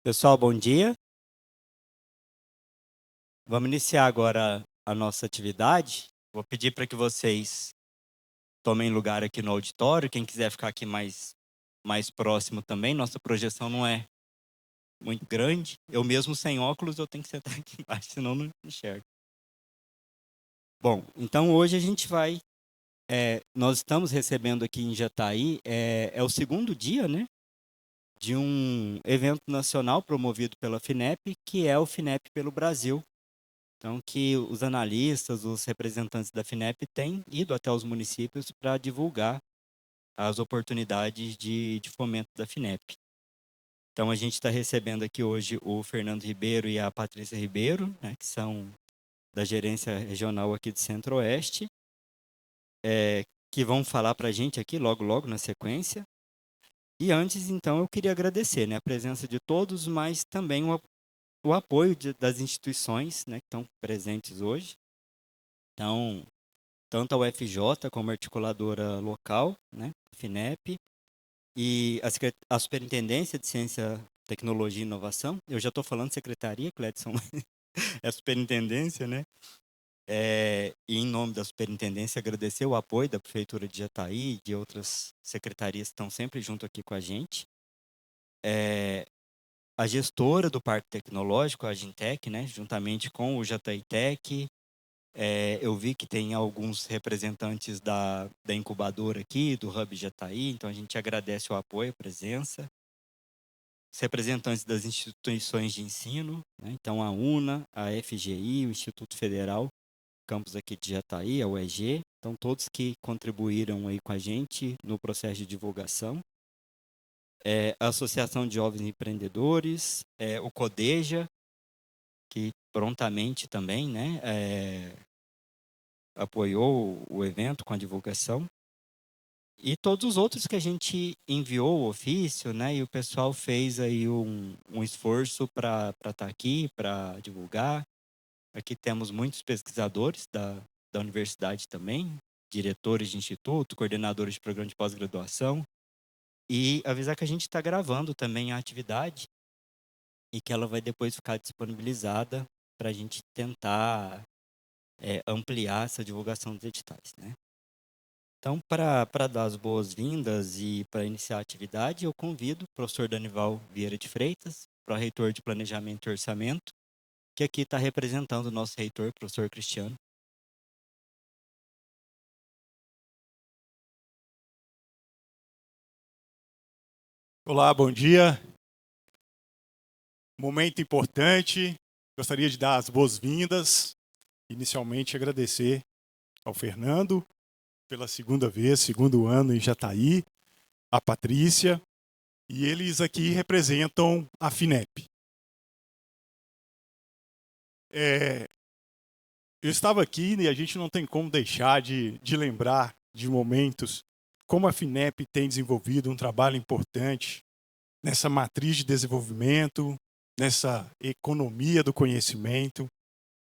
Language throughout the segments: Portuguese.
Pessoal, bom dia. Vamos iniciar agora a nossa atividade. Vou pedir para que vocês tomem lugar aqui no auditório. Quem quiser ficar aqui mais próximo também. Nossa projeção não é muito grande. Eu mesmo sem óculos, eu tenho que sentar aqui embaixo, senão não enxergo. Bom, então hoje a gente vai... nós estamos recebendo aqui em Jataí, é o segundo dia, né? De um evento nacional promovido pela FINEP, que é o FINEP pelo Brasil. Então, que os analistas, os representantes da FINEP têm ido até os municípios para divulgar as oportunidades de fomento da FINEP. Então, a gente está recebendo aqui hoje o Fernando Ribeiro e a Patrícia Ribeiro, né, que são da gerência regional aqui de Centro-Oeste, que vão falar para a gente aqui logo na sequência. E antes, então, eu queria agradecer, né, a presença de todos, mas também o apoio das instituições, né, que estão presentes hoje. Então, tanto a UFJ como a articuladora local, né, a FINEP, e a Superintendência de Ciência, Tecnologia e Inovação. Eu já estou falando secretaria, Cledson, é a superintendência, né? E em nome da superintendência, agradecer o apoio da Prefeitura de Jataí e de outras secretarias que estão sempre junto aqui com a gente. A gestora do Parque Tecnológico, a Gintec, né, juntamente com o Jataí Tech. Eu vi que tem alguns representantes da incubadora aqui, do Hub Jataí, então a gente agradece o apoio, a presença. Os representantes das instituições de ensino, né? Então a UNA, a FGI, o Instituto Federal, campus aqui de Jataí, a UEG, então todos que contribuíram aí com a gente no processo de divulgação. A Associação de Jovens Empreendedores, o CODEJA, que prontamente também, né, apoiou o evento com a divulgação, e todos os outros que a gente enviou o ofício, né, e o pessoal fez aí um esforço para estar aqui, para divulgar. Aqui temos muitos pesquisadores da universidade também, diretores de instituto, coordenadores de programa de pós-graduação, e avisar que a gente está gravando também a atividade e que ela vai depois ficar disponibilizada para a gente tentar ampliar essa divulgação dos editais, né? Então, para dar as boas-vindas e para iniciar a atividade, eu convido o professor Danival Vieira de Freitas, pró-reitor de Planejamento e Orçamento, que aqui está representando o nosso reitor, professor Cristiano. Olá, bom dia. Momento importante. Gostaria de dar as boas-vindas. Inicialmente, agradecer ao Fernando pela segunda vez, segundo ano em Jataí, a Patrícia, e eles aqui representam a FINEP. Eu estava aqui e a gente não tem como deixar de lembrar de momentos como a FINEP tem desenvolvido um trabalho importante nessa matriz de desenvolvimento, nessa economia do conhecimento,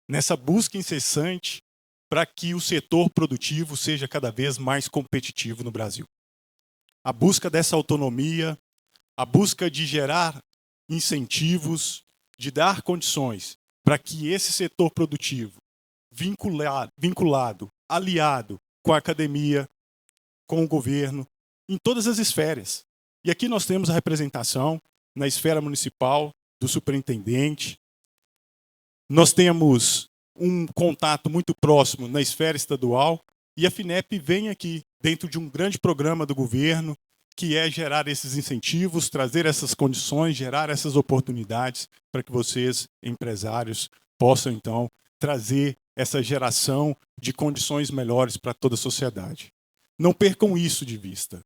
nessa busca incessante para que o setor produtivo seja cada vez mais competitivo no Brasil. A busca dessa autonomia, a busca de gerar incentivos, de dar condições para que esse setor produtivo, vinculado, aliado com a academia, com o governo, em todas as esferas. E aqui nós temos a representação na esfera municipal do superintendente. Nós temos um contato muito próximo na esfera estadual e a FINEP vem aqui dentro de um grande programa do governo que é gerar esses incentivos, trazer essas condições, gerar essas oportunidades para que vocês, empresários, possam então trazer essa geração de condições melhores para toda a sociedade. Não percam isso de vista.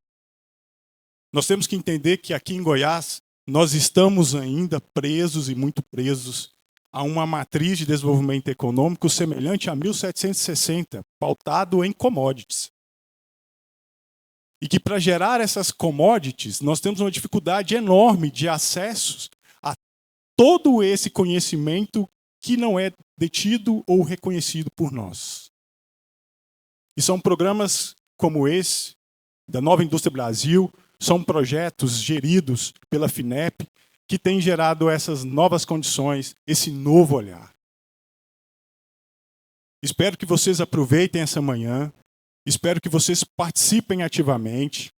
Nós temos que entender que aqui em Goiás nós estamos ainda presos e muito presos a uma matriz de desenvolvimento econômico semelhante a 1760, pautado em commodities. E que para gerar essas commodities, nós temos uma dificuldade enorme de acessos a todo esse conhecimento que não é detido ou reconhecido por nós. E são programas como esse, da Nova Indústria Brasil, são projetos geridos pela FINEP, que tem gerado essas novas condições, esse novo olhar. Espero que vocês aproveitem essa manhã, espero que vocês participem ativamente.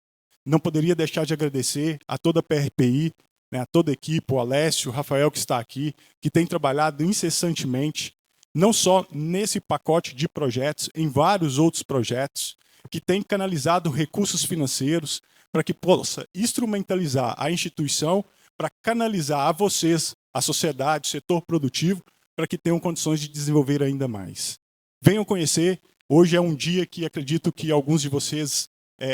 Não poderia deixar de agradecer a toda a PRPI, né, a toda a equipe, o Alessio, o Rafael que está aqui, que tem trabalhado incessantemente, não só nesse pacote de projetos, em vários outros projetos, que tem canalizado recursos financeiros para que possa instrumentalizar a instituição, para canalizar a vocês, a sociedade, o setor produtivo, para que tenham condições de desenvolver ainda mais. Venham conhecer, hoje é um dia que acredito que alguns de vocês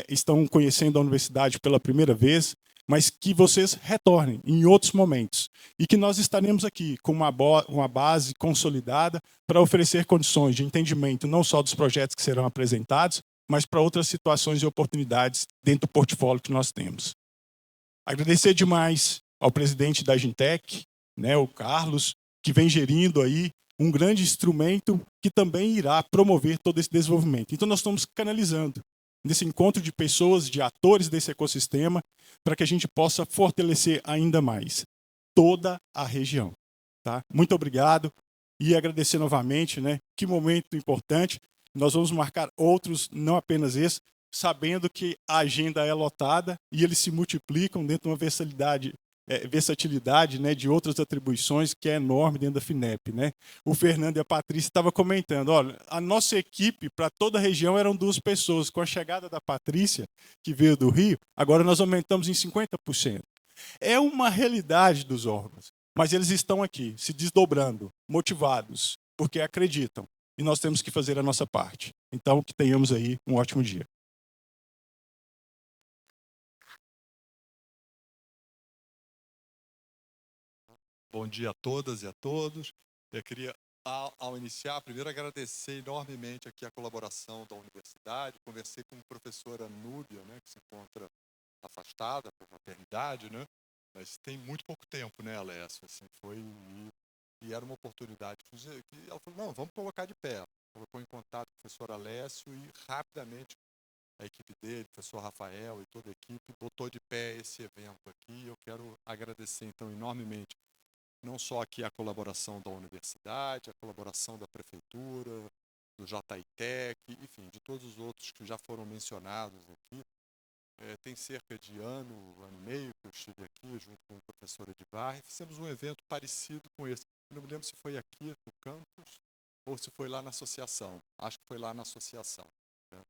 estão conhecendo a universidade pela primeira vez, mas que vocês retornem em outros momentos e que nós estaremos aqui com uma base consolidada para oferecer condições de entendimento não só dos projetos que serão apresentados, mas para outras situações e oportunidades dentro do portfólio que nós temos. Agradecer demais ao presidente da Gintec, né, o Carlos, que vem gerindo aí um grande instrumento que também irá promover todo esse desenvolvimento. Então nós estamos canalizando nesse encontro de pessoas, de atores desse ecossistema, para que a gente possa fortalecer ainda mais toda a região. Tá? Muito obrigado e agradecer novamente, né? Que momento importante. Nós vamos marcar outros, não apenas esse, sabendo que a agenda é lotada e eles se multiplicam dentro de uma versatilidade, né, de outras atribuições que é enorme dentro da FINEP. Né? O Fernando e a Patrícia estavam comentando, olha, a nossa equipe para toda a região eram 2 pessoas. Com a chegada da Patrícia, que veio do Rio, agora nós aumentamos em 50%. É uma realidade dos órgãos, mas eles estão aqui, se desdobrando, motivados, porque acreditam. E nós temos que fazer a nossa parte. Então, que tenhamos aí um ótimo dia. Bom dia a todas e a todos. Eu queria, ao iniciar, primeiro agradecer enormemente aqui a colaboração da universidade. Conversei com a professora Núbia, né, que se encontra afastada por maternidade, né, mas tem muito pouco tempo, né, Alessio? Assim, e era uma oportunidade que ela falou, não, vamos colocar de pé. Colocou em contato com o professor Alessio e rapidamente a equipe dele, o professor Rafael e toda a equipe, botou de pé esse evento aqui. Eu quero agradecer, então, enormemente não só aqui a colaboração da universidade, a colaboração da prefeitura, do JITEC, enfim, de todos os outros que já foram mencionados aqui. Tem cerca de ano e meio que eu estive aqui, junto com o professor Edvar, e fizemos um evento parecido com esse. Eu não me lembro se foi aqui no campus ou se foi lá na associação. Acho que foi lá na associação. Né?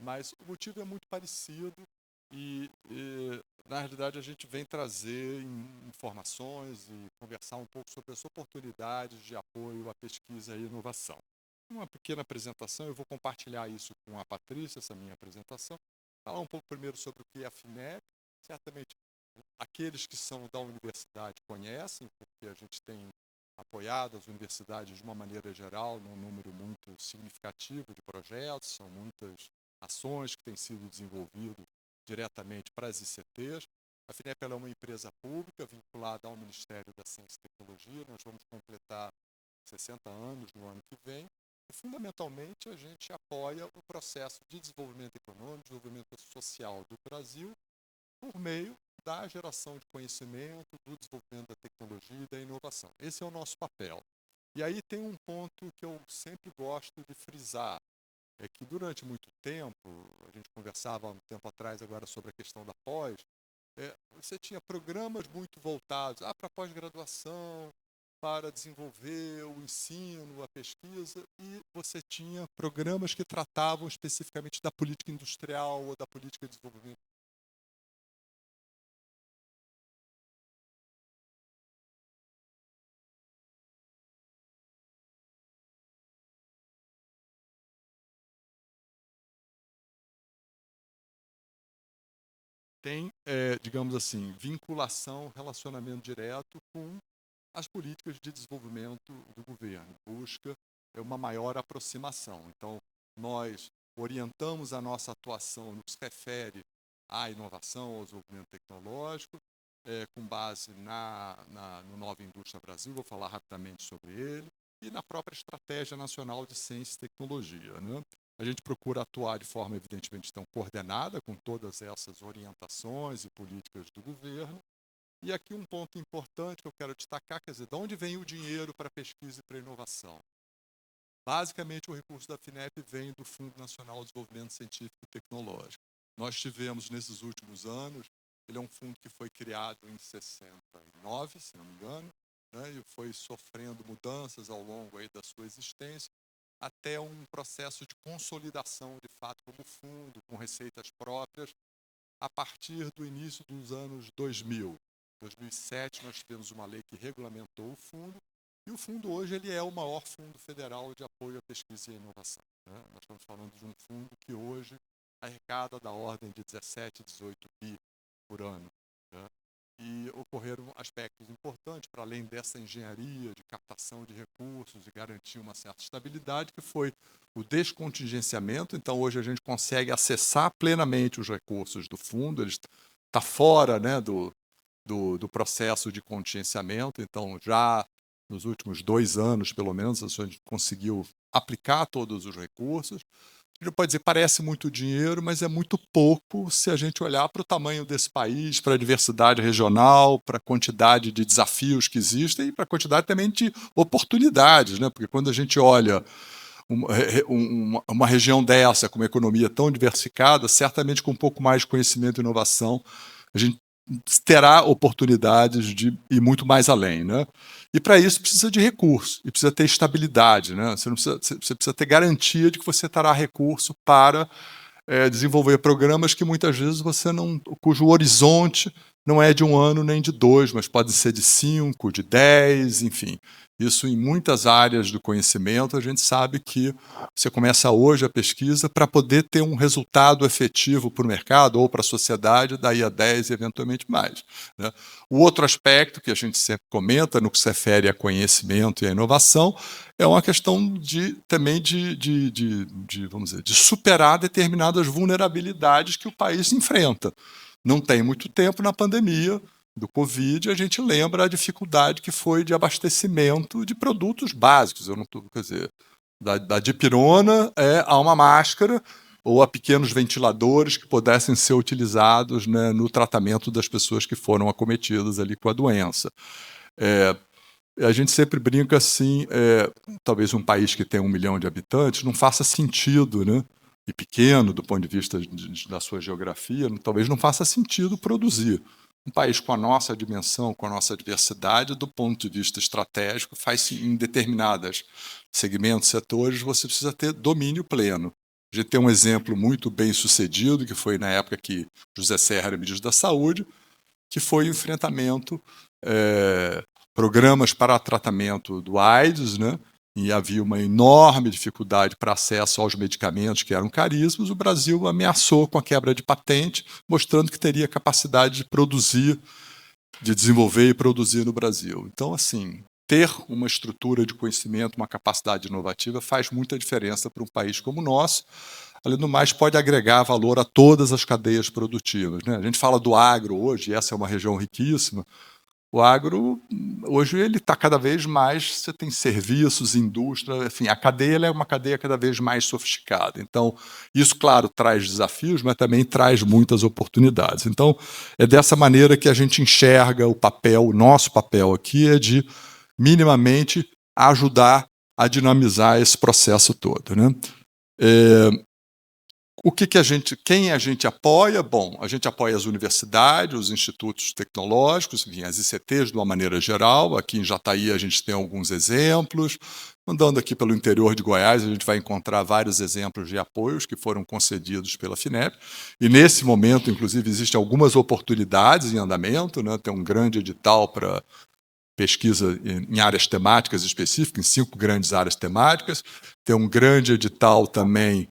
Mas o motivo é muito parecido. E, na realidade, a gente vem trazer informações e conversar um pouco sobre as oportunidades de apoio à pesquisa e inovação. Uma pequena apresentação, eu vou compartilhar isso com a Patrícia, essa minha apresentação. Falar um pouco primeiro sobre o que é a FINEP. Certamente, aqueles que são da universidade conhecem, porque a gente tem apoiado as universidades de uma maneira geral, num número muito significativo de projetos, são muitas ações que têm sido desenvolvidas diretamente para as ICTs. A FINEP é uma empresa pública vinculada ao Ministério da Ciência e Tecnologia. Nós vamos completar 60 anos no ano que vem. E, fundamentalmente, a gente apoia o processo de desenvolvimento econômico, desenvolvimento social do Brasil por meio da geração de conhecimento, do desenvolvimento da tecnologia e da inovação. Esse é o nosso papel. E aí tem um ponto que eu sempre gosto de frisar, é que durante muito tempo, a gente conversava há um tempo atrás agora sobre a questão da pós, você tinha programas muito voltados para a pós-graduação, para desenvolver o ensino, a pesquisa, e você tinha programas que tratavam especificamente da política industrial ou da política de desenvolvimento. Tem, digamos assim, vinculação, relacionamento direto com as políticas de desenvolvimento do governo. Busca uma maior aproximação. Então, nós orientamos a nossa atuação no que se refere à inovação, ao desenvolvimento tecnológico, com base no Nova Indústria Brasil, vou falar rapidamente sobre ele, e na própria Estratégia Nacional de Ciência e Tecnologia. Né? A gente procura atuar de forma, evidentemente, então, coordenada com todas essas orientações e políticas do governo, E aqui um ponto importante que eu quero destacar, quer dizer, de onde vem o dinheiro para pesquisa e para inovação? Basicamente, o recurso da FINEP vem do Fundo Nacional de Desenvolvimento Científico e Tecnológico. Nós tivemos, nesses últimos anos, ele é um fundo que foi criado em 69, se não me engano, né, e foi sofrendo mudanças ao longo aí da sua existência, até um processo de consolidação, de fato, como fundo, com receitas próprias, a partir do início dos anos 2000. Em 2007, nós tivemos uma lei que regulamentou o fundo, e o fundo hoje ele é o maior fundo federal de apoio à pesquisa e à inovação, né? Nós estamos falando de um fundo que hoje arrecada da ordem de 17, 18 bi por ano, né? E ocorreram aspectos importantes para além dessa engenharia de captação de recursos e garantir uma certa estabilidade, que foi o descontingenciamento. Então, hoje a gente consegue acessar plenamente os recursos do fundo, ele está fora, né, do processo de contingenciamento. Então, já nos últimos 2 anos, pelo menos, a gente conseguiu aplicar todos os recursos. A gente pode dizer, parece muito dinheiro, mas é muito pouco se a gente olhar para o tamanho desse país, para a diversidade regional, para a quantidade de desafios que existem e para a quantidade também de oportunidades, né? Porque quando a gente olha uma região dessa, com uma economia tão diversificada, certamente com um pouco mais de conhecimento e inovação, a gente terá oportunidades de ir muito mais além, né? E para isso precisa de recurso, e precisa ter estabilidade, né? Você precisa ter garantia de que você terá recurso para desenvolver programas que muitas vezes cujo horizonte não é de 1 ano nem de 2, mas pode ser de 5, de 10, enfim. Isso em muitas áreas do conhecimento, a gente sabe que você começa hoje a pesquisa para poder ter um resultado efetivo para o mercado ou para a sociedade, daí a 10 e eventualmente mais, né? O outro aspecto que a gente sempre comenta no que se refere a conhecimento e a inovação é uma questão também vamos dizer, de superar determinadas vulnerabilidades que o país enfrenta. Não tem muito tempo, na pandemia do Covid, a gente lembra a dificuldade que foi de abastecimento de produtos básicos. Eu não tô, quer dizer, da dipirona a uma máscara ou a pequenos ventiladores que pudessem ser utilizados, né, no tratamento das pessoas que foram acometidas ali com a doença. A gente sempre brinca assim, talvez um país que tem 1 milhão de habitantes não faça sentido, né? E pequeno do ponto de vista da sua geografia, talvez não faça sentido produzir. Um país com a nossa dimensão, com a nossa diversidade, do ponto de vista estratégico, faz em determinados segmentos, setores, você precisa ter domínio pleno. A gente tem um exemplo muito bem sucedido, que foi na época que José Serra era ministro da Saúde, que foi o enfrentamento, programas para tratamento do AIDS, né? E havia uma enorme dificuldade para acesso aos medicamentos que eram caríssimos. O Brasil ameaçou com a quebra de patente, mostrando que teria capacidade de produzir, de desenvolver e produzir no Brasil. Então, assim, ter uma estrutura de conhecimento, uma capacidade inovativa faz muita diferença para um país como o nosso. Além do mais, pode agregar valor a todas as cadeias produtivas, né? A gente fala do agro hoje, essa é uma região riquíssima. O agro, hoje, ele está cada vez mais, você tem serviços, indústria, enfim, a cadeia é uma cadeia cada vez mais sofisticada. Então, isso, claro, traz desafios, mas também traz muitas oportunidades. Então, é dessa maneira que a gente enxerga o nosso papel aqui é de, minimamente, ajudar a dinamizar esse processo todo, né? Quem a gente apoia? Bom, a gente apoia as universidades, os institutos tecnológicos, enfim, as ICTs de uma maneira geral. Aqui em Jataí a gente tem alguns exemplos. Andando aqui pelo interior de Goiás, a gente vai encontrar vários exemplos de apoios que foram concedidos pela FINEP. E nesse momento, inclusive, existem algumas oportunidades em andamento, né? Tem um grande edital para pesquisa em áreas temáticas específicas, em 5 grandes áreas temáticas. Tem um grande edital também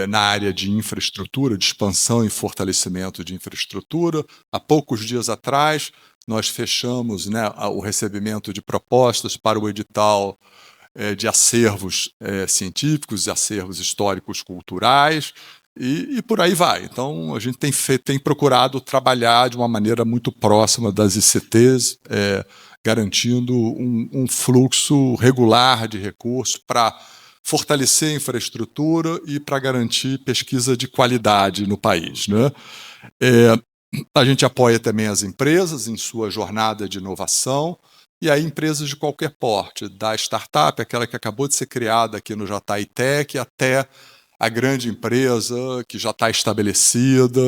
na área de infraestrutura, de expansão e fortalecimento de infraestrutura. Há poucos dias atrás, nós fechamos, né, o recebimento de propostas para o edital de acervos científicos e acervos históricos culturais, e por aí vai. Então, a gente tem procurado trabalhar de uma maneira muito próxima das ICTs, garantindo um fluxo regular de recursos para fortalecer a infraestrutura e para garantir pesquisa de qualidade no país, né? A gente apoia também as empresas em sua jornada de inovação, e aí empresas de qualquer porte, da startup, aquela que acabou de ser criada aqui no Jataí Tech, até a grande empresa que já está estabelecida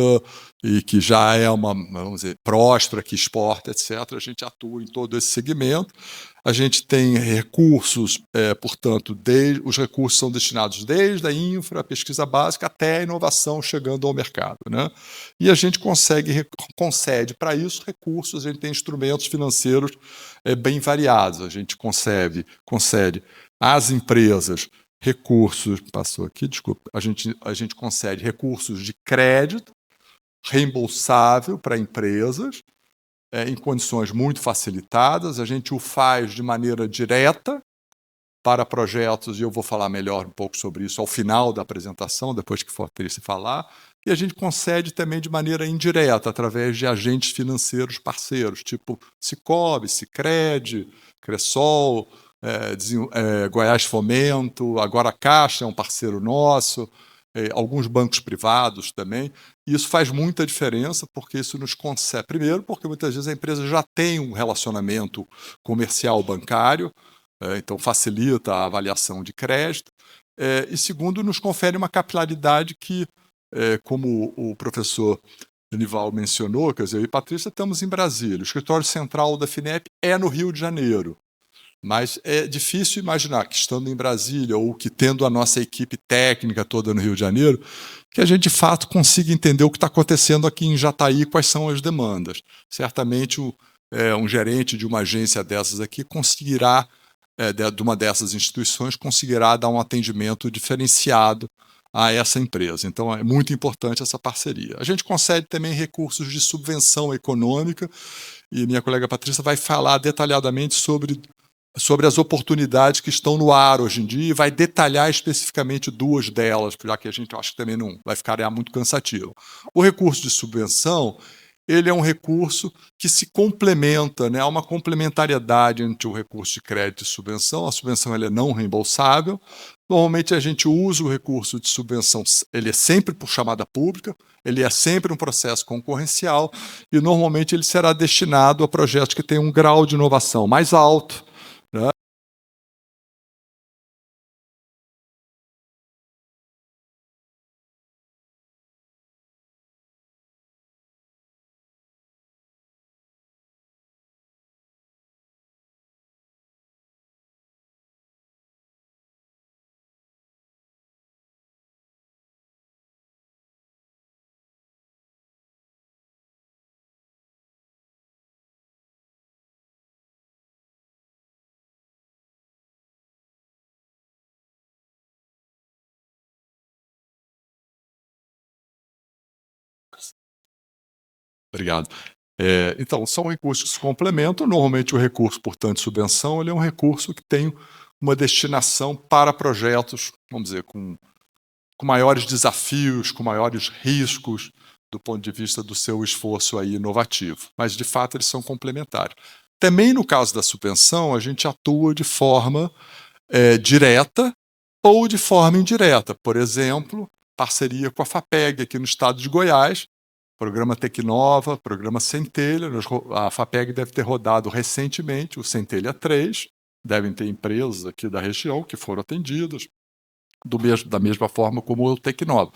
e que já é uma, vamos dizer, próspera, que exporta, etc. A gente atua em todo esse segmento. A gente tem recursos, portanto, os recursos são destinados desde a infra, a pesquisa básica, até a inovação chegando ao mercado, né? E a gente concede para isso recursos, a gente tem instrumentos financeiros bem variados. A gente concede às empresas recursos, passou aqui, desculpa, a gente concede recursos de crédito reembolsável para empresas, em condições muito facilitadas. A gente o faz de maneira direta para projetos, e eu vou falar melhor um pouco sobre isso ao final da apresentação, depois que for Patrícia falar, e a gente concede também de maneira indireta, através de agentes financeiros parceiros, tipo Sicoob, Sicredi, Cressol, Goiás Fomento, agora a Caixa é um parceiro nosso, alguns bancos privados também. E isso faz muita diferença, porque isso nos concede, primeiro, porque muitas vezes a empresa já tem um relacionamento comercial bancário, então facilita a avaliação de crédito, e segundo, nos confere uma capilaridade que, como o professor Nival mencionou, quer dizer, eu e Patrícia estamos em Brasília, o escritório central da FINEP é no Rio de Janeiro, mas é difícil imaginar que, estando em Brasília ou que tendo a nossa equipe técnica toda no Rio de Janeiro, que a gente de fato consiga entender o que está acontecendo aqui em Jataí, quais são as demandas. Certamente um gerente de uma agência dessas aqui conseguirá, de uma dessas instituições, conseguirá dar um atendimento diferenciado a essa empresa. Então é muito importante essa parceria. A gente concede também recursos de subvenção econômica, e minha colega Patrícia vai falar detalhadamente sobre as oportunidades que estão no ar hoje em dia, e vai detalhar especificamente duas delas, já que a gente acha que também não vai ficar muito cansativo. O recurso de subvenção, ele é um recurso que se complementa, né? Há uma complementariedade entre o recurso de crédito e subvenção. A subvenção ela é não reembolsável. Normalmente a gente usa o recurso de subvenção, ele é sempre por chamada pública, ele é sempre um processo concorrencial, e normalmente ele será destinado a projetos que têm um grau de inovação mais alto, né? Obrigado. Então, são recursos que se complementam. Normalmente, o recurso, portanto, de subvenção, ele é um recurso que tem uma destinação para projetos, vamos dizer, com maiores desafios, com maiores riscos, do ponto de vista do seu esforço aí inovativo. Mas, de fato, eles são complementares. Também, no caso da subvenção, a gente atua de forma direta ou de forma indireta. Por exemplo, parceria com a FAPEG, aqui no estado de Goiás, Programa Tecnova, Programa Centelha. A FAPEG deve ter rodado recentemente o Centelha 3, devem ter empresas aqui da região que foram atendidas, da mesma forma como o Tecnova.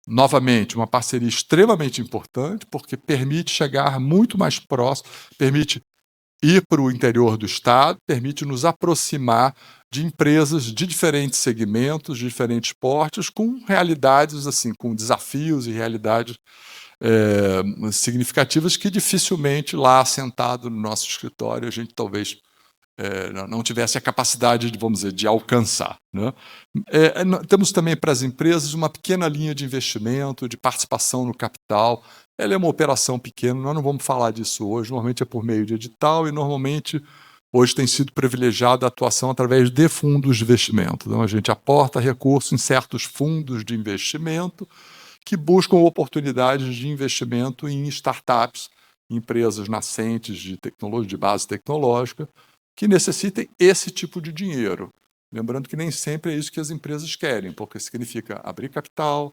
Novamente, uma parceria extremamente importante, porque permite chegar muito mais próximo, permite ir para o interior do estado, permite nos aproximar de empresas de diferentes segmentos, de diferentes portes, com realidades, assim, com desafios e realidades significativas que dificilmente lá sentado no nosso escritório a gente talvez não tivesse a capacidade de, vamos dizer, de alcançar, né? Temos também para as empresas uma pequena linha de investimento, de participação no capital. Ela é uma operação pequena, nós não vamos falar disso hoje, normalmente é por meio de edital, e normalmente hoje tem sido privilegiada a atuação através de fundos de investimento. Então a gente aporta recursos em certos fundos de investimento que buscam oportunidades de investimento em startups, empresas nascentes de tecnologia, de base tecnológica, que necessitem esse tipo de dinheiro. Lembrando que nem sempre é isso que as empresas querem, porque significa abrir capital,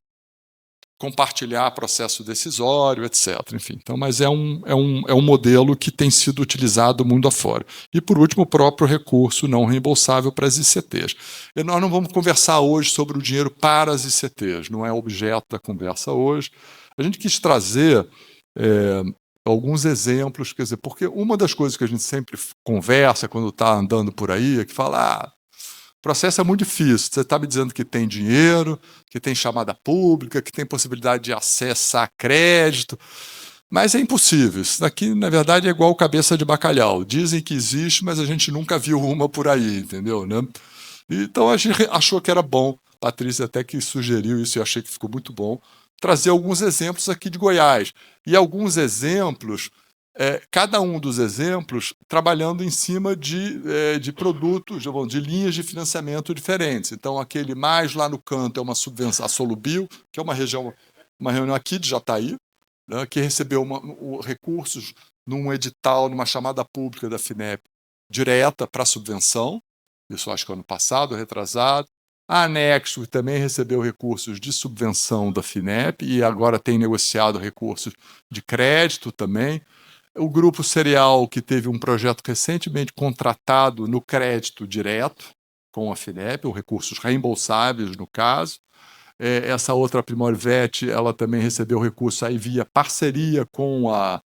compartilhar processo decisório, etc. Enfim, então, mas é um modelo que tem sido utilizado mundo afora. E, por último, o próprio recurso não reembolsável para as ICTs. E nós não vamos conversar hoje sobre o dinheiro para as ICTs, não é objeto da conversa hoje. A gente quis trazer alguns exemplos, quer dizer, porque uma das coisas que a gente sempre conversa quando está andando por aí é que fala, o processo é muito difícil, você está me dizendo que tem dinheiro, que tem chamada pública, que tem possibilidade de acessar crédito, mas é impossível. Isso daqui, na verdade, é igual cabeça de bacalhau. Dizem que existe, mas a gente nunca viu uma por aí, entendeu? Né? Então a gente achou que era bom, Patrícia até que sugeriu isso e eu achei que ficou muito bom, trazer alguns exemplos aqui de Goiás. E alguns exemplos, cada um dos exemplos trabalhando em cima de produtos, de linhas de financiamento diferentes. Então, aquele mais lá no canto é uma subvenção, a Solubil, que é uma reunião aqui de Jataí, né, que recebeu recursos num edital, numa chamada pública da FINEP, direta para subvenção, isso acho que ano passado, retrasado. A Anexo também recebeu recursos de subvenção da FINEP e agora tem negociado recursos de crédito também. O Grupo Cereal, que teve um projeto recentemente contratado no crédito direto com a FINEP, ou recursos reembolsáveis no caso. Essa outra, a Primorvet, ela também recebeu recurso aí via parceria com a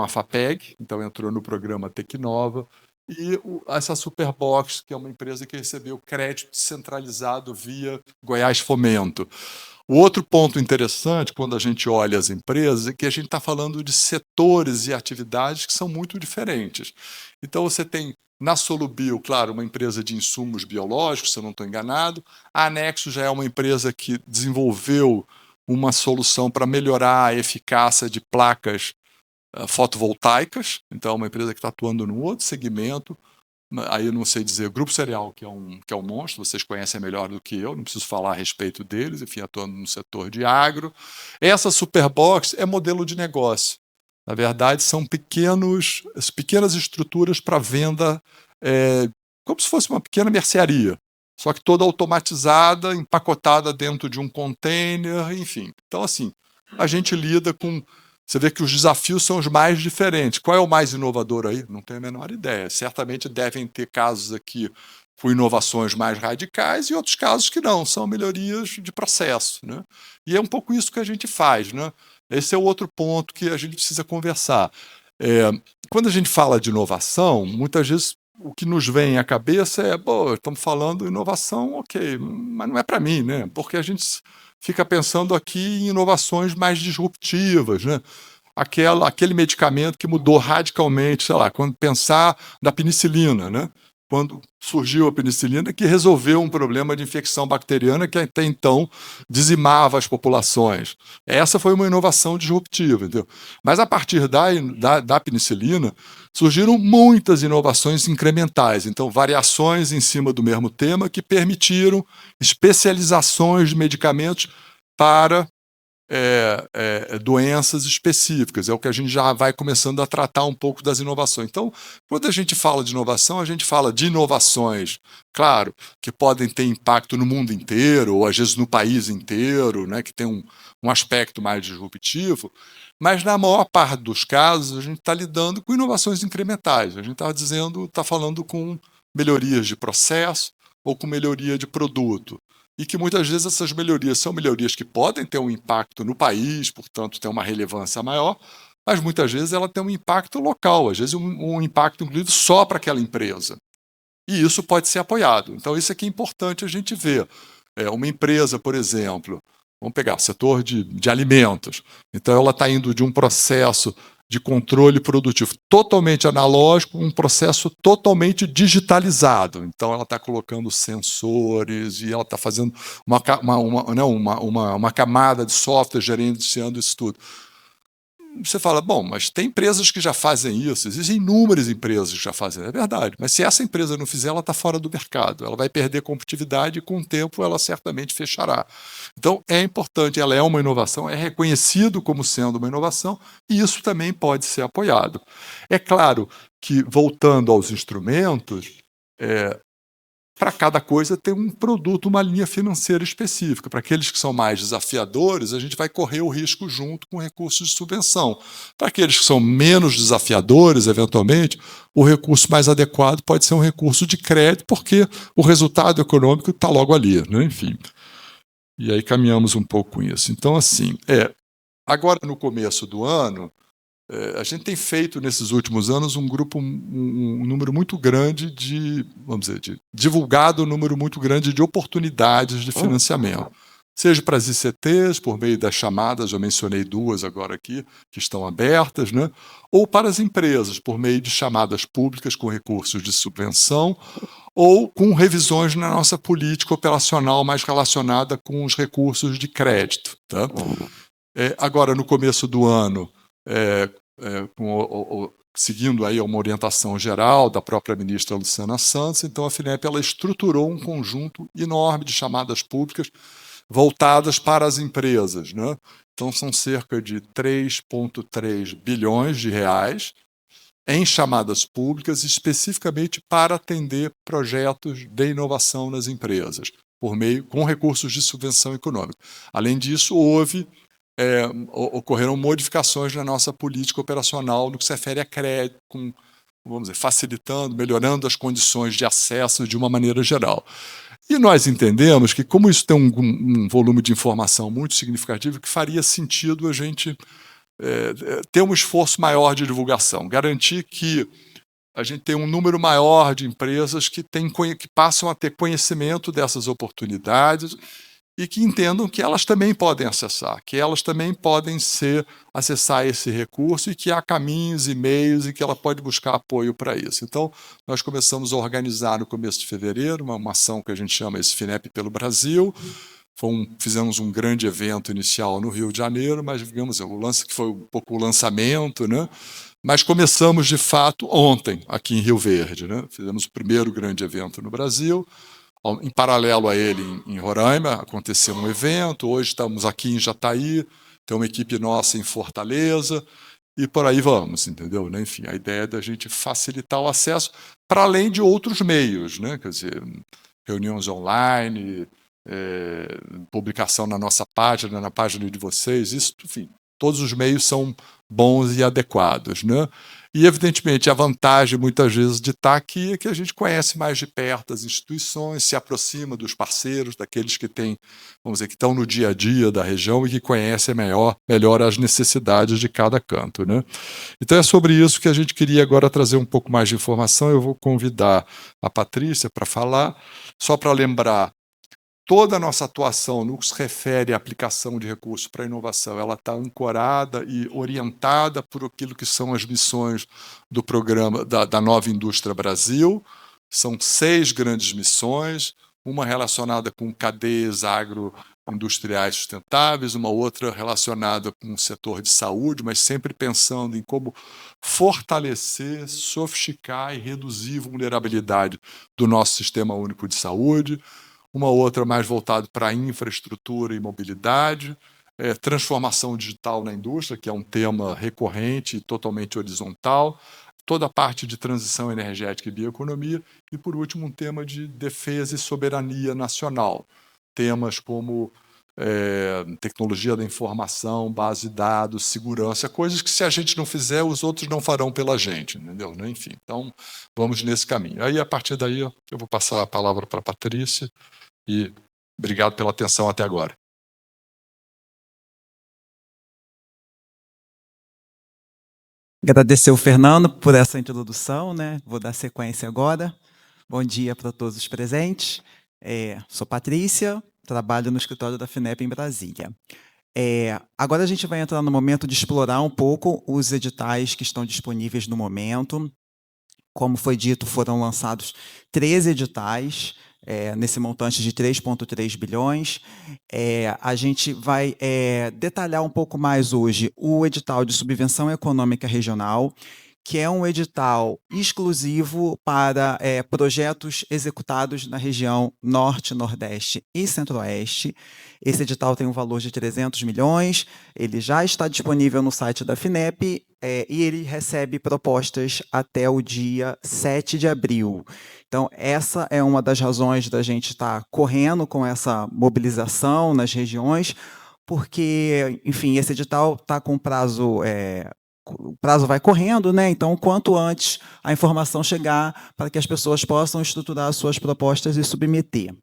FAPEG, então entrou no programa Tecnova. E essa Superbox, que é uma empresa que recebeu crédito centralizado via Goiás Fomento. O outro ponto interessante, quando a gente olha as empresas, é que a gente está falando de setores e atividades que são muito diferentes. Então, você tem na Solubil, claro, uma empresa de insumos biológicos, se eu não estou enganado. A Anexo já é uma empresa que desenvolveu uma solução para melhorar a eficácia de placas fotovoltaicas, então é uma empresa que está atuando num outro segmento. Aí eu não sei dizer, o Grupo Cereal, que é um monstro, vocês conhecem melhor do que eu, não preciso falar a respeito deles, enfim, atuando no setor de agro. Essa Superbox é modelo de negócio. Na verdade, são pequenas estruturas para venda, como se fosse uma pequena mercearia, só que toda automatizada, empacotada dentro de um container, enfim. Então, assim, a gente lida com... Você vê que os desafios são os mais diferentes. Qual é o mais inovador aí? Não tenho a menor ideia. Certamente devem ter casos aqui com inovações mais radicais e outros casos que não, são melhorias de processo, né? E é um pouco isso que a gente faz, né? Esse é o outro ponto que a gente precisa conversar. Quando a gente fala de inovação, muitas vezes o que nos vem à cabeça é, estamos falando de inovação, ok, mas não é para mim, né? Porque a gente fica pensando aqui em inovações mais disruptivas, né? Aquele medicamento que mudou radicalmente, sei lá, quando pensar na penicilina, né? Quando surgiu a penicilina, que resolveu um problema de infecção bacteriana que até então dizimava as populações. Essa foi uma inovação disruptiva, entendeu? Mas a partir da penicilina, surgiram muitas inovações incrementais, então variações em cima do mesmo tema que permitiram especializações de medicamentos para doenças específicas. É o que a gente já vai começando a tratar um pouco das inovações. Então, quando a gente fala de inovação, a gente fala de inovações, claro, que podem ter impacto no mundo inteiro, ou às vezes no país inteiro, né, que tem um aspecto mais disruptivo, mas na maior parte dos casos a gente está lidando com inovações incrementais. A gente está falando com melhorias de processo ou com melhoria de produto. E que muitas vezes essas melhorias são melhorias que podem ter um impacto no país, portanto, ter uma relevância maior, mas muitas vezes ela tem um impacto local, às vezes um impacto, inclusive, só para aquela empresa. E isso pode ser apoiado. Então, isso aqui é importante a gente ver. Uma empresa, por exemplo, vamos pegar o setor de alimentos, então ela está indo de um processo de controle produtivo totalmente analógico, um processo totalmente digitalizado. Então, ela está colocando sensores e ela está fazendo uma camada de software gerenciando isso tudo. Você fala, bom, mas tem empresas que já fazem isso, existem inúmeras empresas que já fazem, é verdade, mas se essa empresa não fizer, ela está fora do mercado, ela vai perder competitividade e com o tempo ela certamente fechará. Então é importante, ela é uma inovação, é reconhecido como sendo uma inovação e isso também pode ser apoiado. É claro que, voltando aos instrumentos, para cada coisa tem um produto, uma linha financeira específica. Para aqueles que são mais desafiadores, a gente vai correr o risco junto com recursos de subvenção. Para aqueles que são menos desafiadores, eventualmente, o recurso mais adequado pode ser um recurso de crédito, porque o resultado econômico está logo ali, né? Enfim. E aí caminhamos um pouco com isso. Então, assim, agora no começo do ano, a gente tem feito nesses últimos anos um número muito grande divulgado um número muito grande de oportunidades de financiamento. Seja para as ICTs, por meio das chamadas, eu mencionei 2 agora aqui, que estão abertas, né? Ou para as empresas, por meio de chamadas públicas com recursos de subvenção, ou com revisões na nossa política operacional mais relacionada com os recursos de crédito. Tá? Agora, no começo do ano, seguindo aí uma orientação geral da própria ministra Luciana Santos, então a FINEP ela estruturou um conjunto enorme de chamadas públicas voltadas para as empresas, né? Então são cerca de 3,3 bilhões de reais em chamadas públicas especificamente para atender projetos de inovação nas empresas, com recursos de subvenção econômica. Além disso, ocorreram modificações na nossa política operacional no que se refere a crédito, facilitando, melhorando as condições de acesso de uma maneira geral. E nós entendemos que, como isso tem um volume de informação muito significativo, que faria sentido a gente ter um esforço maior de divulgação, garantir que a gente tem um número maior de empresas que passam a ter conhecimento dessas oportunidades e que entendam que elas também podem acessar, que elas também podem acessar esse recurso e que há caminhos e meios e que ela pode buscar apoio para isso. Então, nós começamos a organizar no começo de fevereiro uma ação que a gente chama esse FINEP pelo Brasil. Fizemos um grande evento inicial no Rio de Janeiro, mas, digamos, o lance que foi um pouco o lançamento, né? Mas começamos, de fato, ontem, aqui em Rio Verde, né? Fizemos o primeiro grande evento no Brasil. Em paralelo a ele, em Roraima, aconteceu um evento. Hoje estamos aqui em Jataí, tem uma equipe nossa em Fortaleza, e por aí vamos, entendeu? Enfim, a ideia é da gente facilitar o acesso, para além de outros meios, né? Quer dizer, reuniões online, publicação na nossa página, na página de vocês, isso, enfim, todos os meios são bons e adequados, né? E, evidentemente, a vantagem, muitas vezes, de estar aqui é que a gente conhece mais de perto as instituições, se aproxima dos parceiros, daqueles que têm, vamos dizer, que estão no dia a dia da região e que conhecem melhor as necessidades de cada canto, né? Então, é sobre isso que a gente queria agora trazer um pouco mais de informação. Eu vou convidar a Patrícia para falar, só para lembrar. Toda a nossa atuação no que se refere à aplicação de recursos para a inovação, ela está ancorada e orientada por aquilo que são as missões do programa da Nova Indústria Brasil. São 6 grandes missões, uma relacionada com cadeias agroindustriais sustentáveis, uma outra relacionada com o setor de saúde, mas sempre pensando em como fortalecer, sofisticar e reduzir a vulnerabilidade do nosso Sistema Único de Saúde. Uma outra mais voltada para a infraestrutura e mobilidade, transformação digital na indústria, que é um tema recorrente e totalmente horizontal, toda a parte de transição energética e bioeconomia, e, por último, um tema de defesa e soberania nacional. Temas como tecnologia da informação, base de dados, segurança, coisas que, se a gente não fizer, os outros não farão pela gente, entendeu? Enfim, então, vamos nesse caminho. Aí, a partir daí, eu vou passar a palavra para a Patrícia, e obrigado pela atenção até agora. Agradecer o Fernando por essa introdução, né? Vou dar sequência agora. Bom dia para todos os presentes. Sou Patrícia, trabalho no escritório da FINEP em Brasília. Agora a gente vai entrar no momento de explorar um pouco os editais que estão disponíveis no momento. Como foi dito, foram lançados 13 editais, nesse montante de 3,3 bilhões. A gente vai detalhar um pouco mais hoje o edital de subvenção econômica regional, que é um edital exclusivo para projetos executados na região Norte, Nordeste e Centro-Oeste. Esse edital tem um valor de 300 milhões, ele já está disponível no site da FINEP e ele recebe propostas até o dia 7 de abril. Então, essa é uma das razões da gente estar correndo com essa mobilização nas regiões, porque, enfim, esse edital está com prazo, o prazo vai correndo, né? Então, quanto antes a informação chegar para que as pessoas possam estruturar as suas propostas e submeter.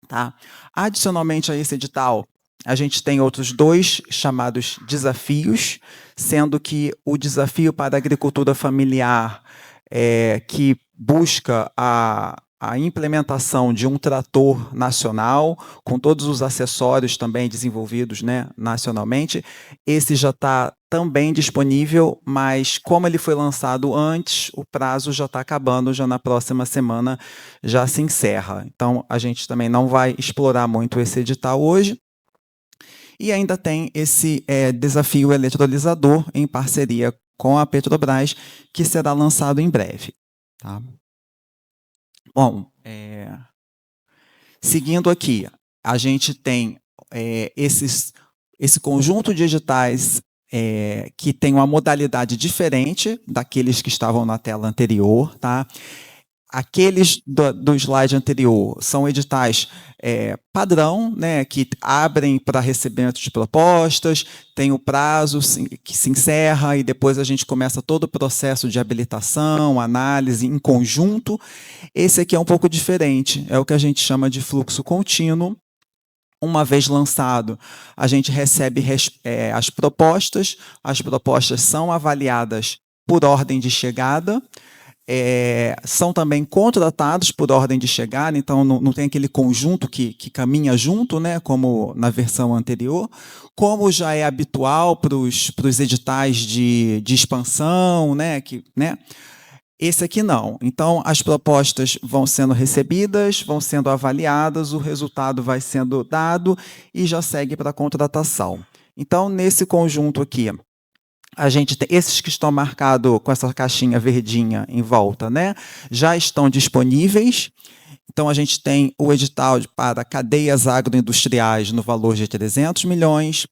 Tá? Adicionalmente a esse edital, a gente tem outros 2 chamados desafios, sendo que o desafio para a agricultura familiar, que busca a implementação de um trator nacional, com todos os acessórios também desenvolvidos, né, nacionalmente. Esse já está também disponível, mas como ele foi lançado antes, o prazo já está acabando, já na próxima semana já se encerra. Então, a gente também não vai explorar muito esse edital hoje. E ainda tem esse desafio eletrolisador em parceria com a Petrobras, que será lançado em breve. Tá? Bom, seguindo aqui, a gente tem esse conjunto de editais que tem uma modalidade diferente daqueles que estavam na tela anterior. Tá? Aqueles do slide anterior são editais padrão, né, que abrem para recebimento de propostas, tem o prazo que se encerra e depois a gente começa todo o processo de habilitação, análise em conjunto. Esse aqui é um pouco diferente, é o que a gente chama de fluxo contínuo. Uma vez lançado, a gente recebe as propostas são avaliadas por ordem de chegada, são também contratados por ordem de chegada, então não tem aquele conjunto que caminha junto, né, como na versão anterior, como já é habitual para os editais de expansão, né, esse aqui não. Então, as propostas vão sendo recebidas, vão sendo avaliadas, o resultado vai sendo dado e já segue para a contratação. Então, nesse conjunto aqui, a gente tem esses que estão marcados com essa caixinha verdinha em volta, né? Já estão disponíveis. Então, a gente tem o edital para cadeias agroindustriais no valor de 300 milhões,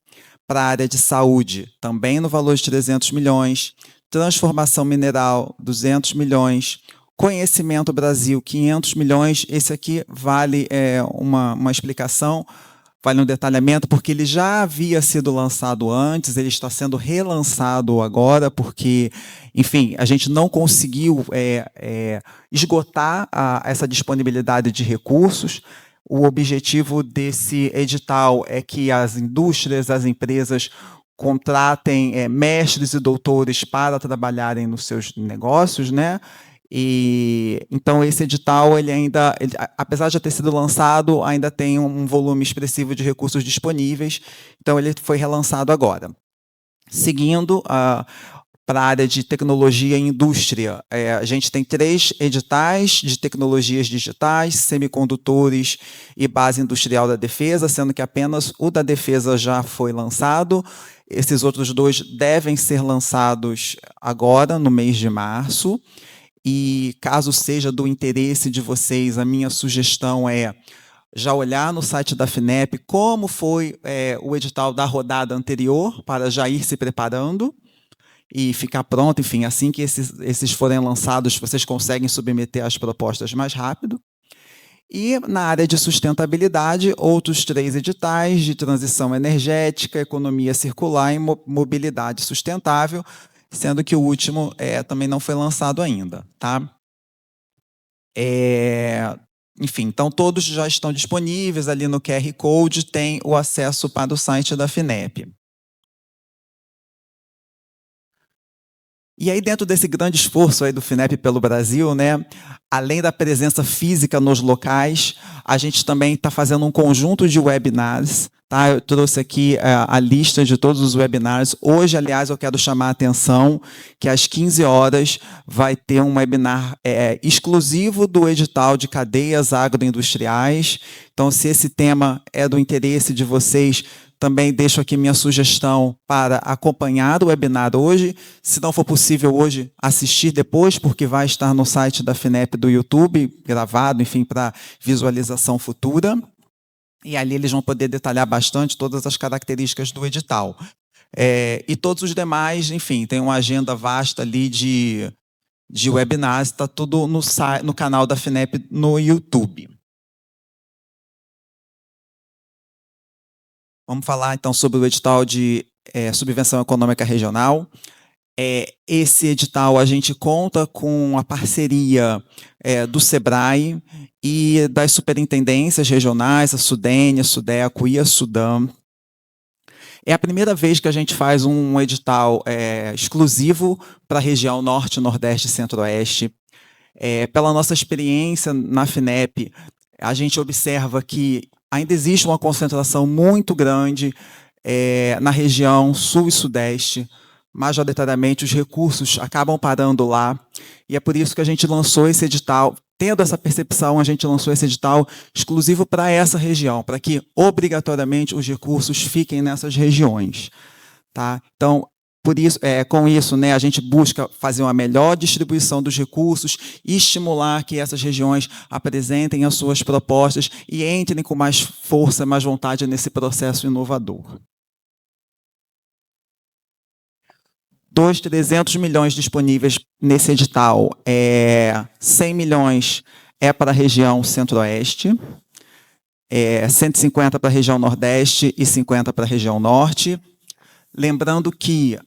para a área de saúde também no valor de 300 milhões, transformação mineral 200 milhões, conhecimento Brasil 500 milhões. Esse aqui vale uma explicação, vale um detalhamento, porque ele já havia sido lançado antes, ele está sendo relançado agora, porque, enfim, a gente não conseguiu esgotar essa disponibilidade de recursos. O objetivo desse edital é que as indústrias, as empresas contratem mestres e doutores para trabalharem nos seus negócios, né? E então esse edital, ele apesar de já ter sido lançado, ainda tem um volume expressivo de recursos disponíveis, então ele foi relançado agora. Seguindo para a área de tecnologia e indústria, a gente tem 3 editais de tecnologias digitais, semicondutores e base industrial da defesa, sendo que apenas o da defesa já foi lançado. Esses outros 2 devem ser lançados agora, no mês de março. E caso seja do interesse de vocês, a minha sugestão é já olhar no site da FINEP como foi o edital da rodada anterior, para já ir se preparando e ficar pronto. Enfim, assim que esses forem lançados, vocês conseguem submeter as propostas mais rápido. E na área de sustentabilidade, outros 3 editais de transição energética, economia circular e mobilidade sustentável, sendo que o último também não foi lançado ainda. Tá? Enfim, então todos já estão disponíveis ali no QR Code, tem o acesso para o site da FINEP. E aí, dentro desse grande esforço aí do FINEP pelo Brasil, né, além da presença física nos locais, a gente também está fazendo um conjunto de webinars. Tá? Eu trouxe aqui a lista de todos os webinars. Hoje, aliás, eu quero chamar a atenção que às 15 horas vai ter um webinar exclusivo do edital de cadeias agroindustriais. Então, se esse tema é do interesse de vocês, Também deixo aqui minha sugestão para acompanhar o webinar hoje. Se não for possível hoje, assistir depois, porque vai estar no site da FINEP do YouTube, gravado, enfim, para visualização futura. E ali eles vão poder detalhar bastante todas as características do edital. E todos os demais, enfim, tem uma agenda vasta ali de webinars, está tudo no canal da FINEP no YouTube. Vamos falar, então, sobre o edital de subvenção econômica regional. Esse edital, a gente conta com a parceria do SEBRAE e das superintendências regionais, a SUDENE, a SUDECO e a SUDAM. É a primeira vez que a gente faz um edital exclusivo para a região Norte, Nordeste e Centro-Oeste. Pela nossa experiência na FINEP, a gente observa que ainda existe uma concentração muito grande na região Sul e Sudeste. Majoritariamente, os recursos acabam parando lá. E é por isso que a gente lançou esse edital. Tendo essa percepção, a gente lançou esse edital exclusivo para essa região, para que, obrigatoriamente, os recursos fiquem nessas regiões. Tá? Então, por isso, com isso, né, a gente busca fazer uma melhor distribuição dos recursos e estimular que essas regiões apresentem as suas propostas e entrem com mais força, mais vontade nesse processo inovador. 300 milhões disponíveis nesse edital. 100 milhões para a região Centro-Oeste, 150 para a região Nordeste e 50 para a região Norte. Lembrando que,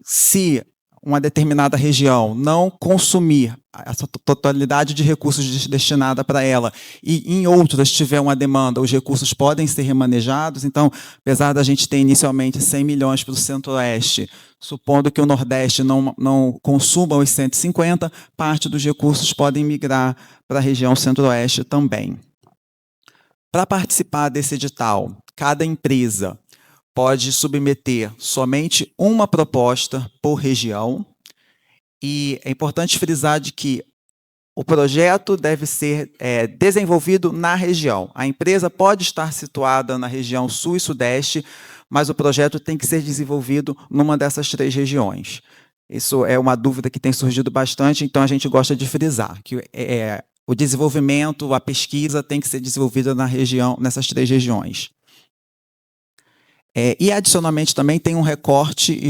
se uma determinada região não consumir essa totalidade de recursos destinada para ela e em outras tiver uma demanda, os recursos podem ser remanejados. Então, apesar da gente ter inicialmente 100 milhões para o Centro-Oeste, supondo que o Nordeste não consuma os 150, parte dos recursos podem migrar para a região Centro-Oeste também. Para participar desse edital, cada empresa pode submeter somente uma proposta por região. E é importante frisar de que o projeto deve ser desenvolvido na região. A empresa pode estar situada na região Sul e Sudeste, mas o projeto tem que ser desenvolvido numa dessas 3 regiões. Isso é uma dúvida que tem surgido bastante, então a gente gosta de frisar que o desenvolvimento, a pesquisa tem que ser desenvolvida na região, nessas 3 regiões. E, adicionalmente, também tem um recorte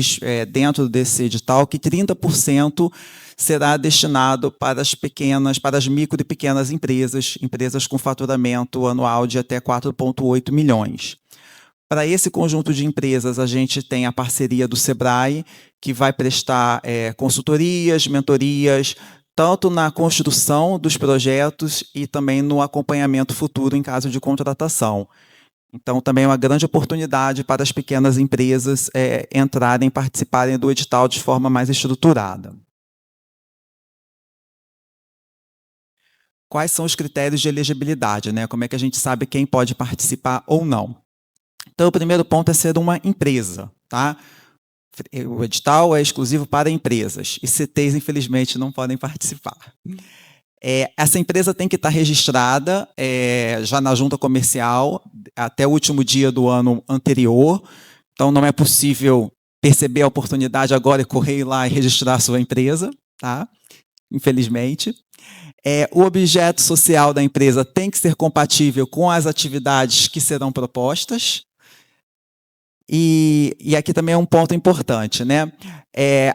dentro desse edital que 30% será destinado para as micro e pequenas empresas, empresas com faturamento anual de até 4,8 milhões. Para esse conjunto de empresas, a gente tem a parceria do SEBRAE, que vai prestar consultorias, mentorias, tanto na construção dos projetos e também no acompanhamento futuro em caso de contratação. Então, também é uma grande oportunidade para as pequenas empresas entrarem, participarem do edital de forma mais estruturada. Quais são os critérios de elegibilidade, né? Como é que a gente sabe quem pode participar ou não? Então, o primeiro ponto é ser uma empresa. Tá? O edital é exclusivo para empresas, e CTs, infelizmente, não podem participar. Essa empresa tem que estar registrada já na junta comercial até o último dia do ano anterior. Então, não é possível perceber a oportunidade agora e correr lá e registrar a sua empresa, tá? Infelizmente. O objeto social da empresa tem que ser compatível com as atividades que serão propostas. E aqui também é um ponto importante, né?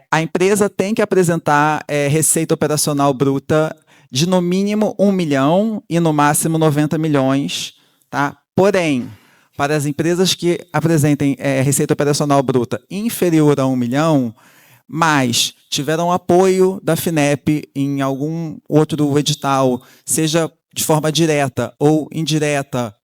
A empresa tem que apresentar receita operacional bruta de no mínimo 1 milhão e no máximo 90 milhões. Tá? Porém, para as empresas que apresentem receita operacional bruta inferior a 1 milhão, mas tiveram apoio da FINEP em algum outro edital, seja de forma direta ou indireta,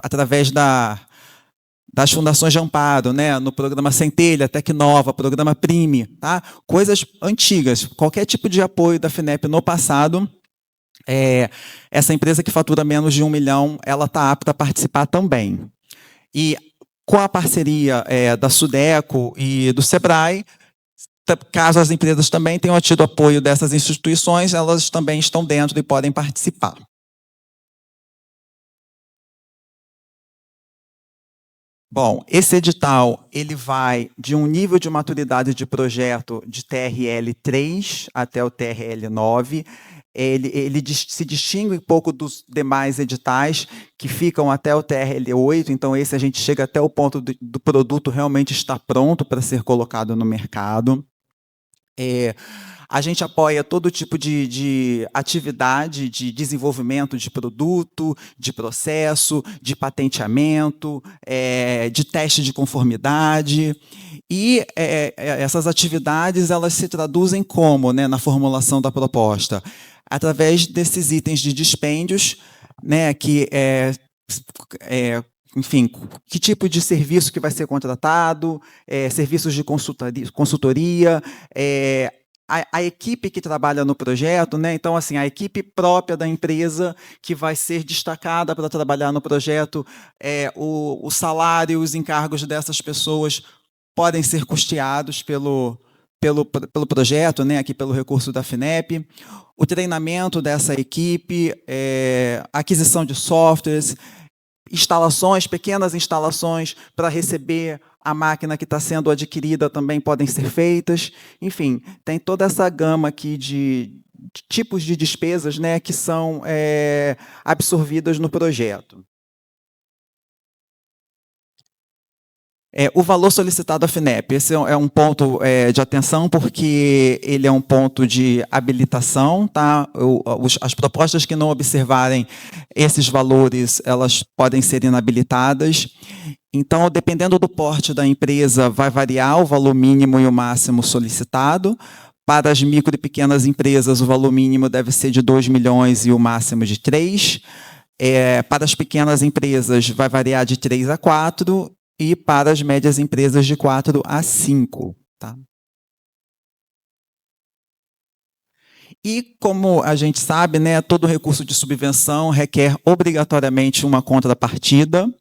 através das fundações de amparo, né, no programa Centelha, Tecnova, programa Prime, tá? Coisas antigas, qualquer tipo de apoio da FINEP no passado, essa empresa que fatura menos de 1 milhão, ela está apta a participar também. E com a parceria da SUDECO e do SEBRAE, caso as empresas também tenham tido apoio dessas instituições, elas também estão dentro e podem participar. Bom, esse edital ele vai de um nível de maturidade de projeto de TRL 3 até o TRL 9. Ele se distingue um pouco dos demais editais que ficam até o TRL 8, então esse a gente chega até o ponto do produto realmente estar pronto para ser colocado no mercado. A gente apoia todo tipo de atividade de desenvolvimento de produto, de processo, de patenteamento, de teste de conformidade. E essas atividades elas se traduzem como, né, na formulação da proposta? Através desses itens de dispêndios, né, enfim, que tipo de serviço que vai ser contratado, serviços de consultoria, a equipe que trabalha no projeto, né? Então, assim, a equipe própria da empresa que vai ser destacada para trabalhar no projeto, o salário, os encargos dessas pessoas podem ser custeados pelo projeto, né? Aqui pelo recurso da FINEP. O treinamento dessa equipe, aquisição de softwares, pequenas instalações para receber a máquina que está sendo adquirida também podem ser feitas. Enfim, tem toda essa gama aqui de tipos de despesas, né, que são absorvidas no projeto. O valor solicitado à FINEP, esse é um ponto de atenção, porque ele é um ponto de habilitação. Tá? As propostas que não observarem esses valores, elas podem ser inabilitadas. Então, dependendo do porte da empresa, vai variar o valor mínimo e o máximo solicitado. Para as micro e pequenas empresas, o valor mínimo deve ser de 2 milhões e o máximo de 3. Para as pequenas empresas, vai variar de 3 a 4, e para as médias empresas de 4 a 5. Tá? E, como a gente sabe, né, todo recurso de subvenção requer obrigatoriamente uma contrapartida,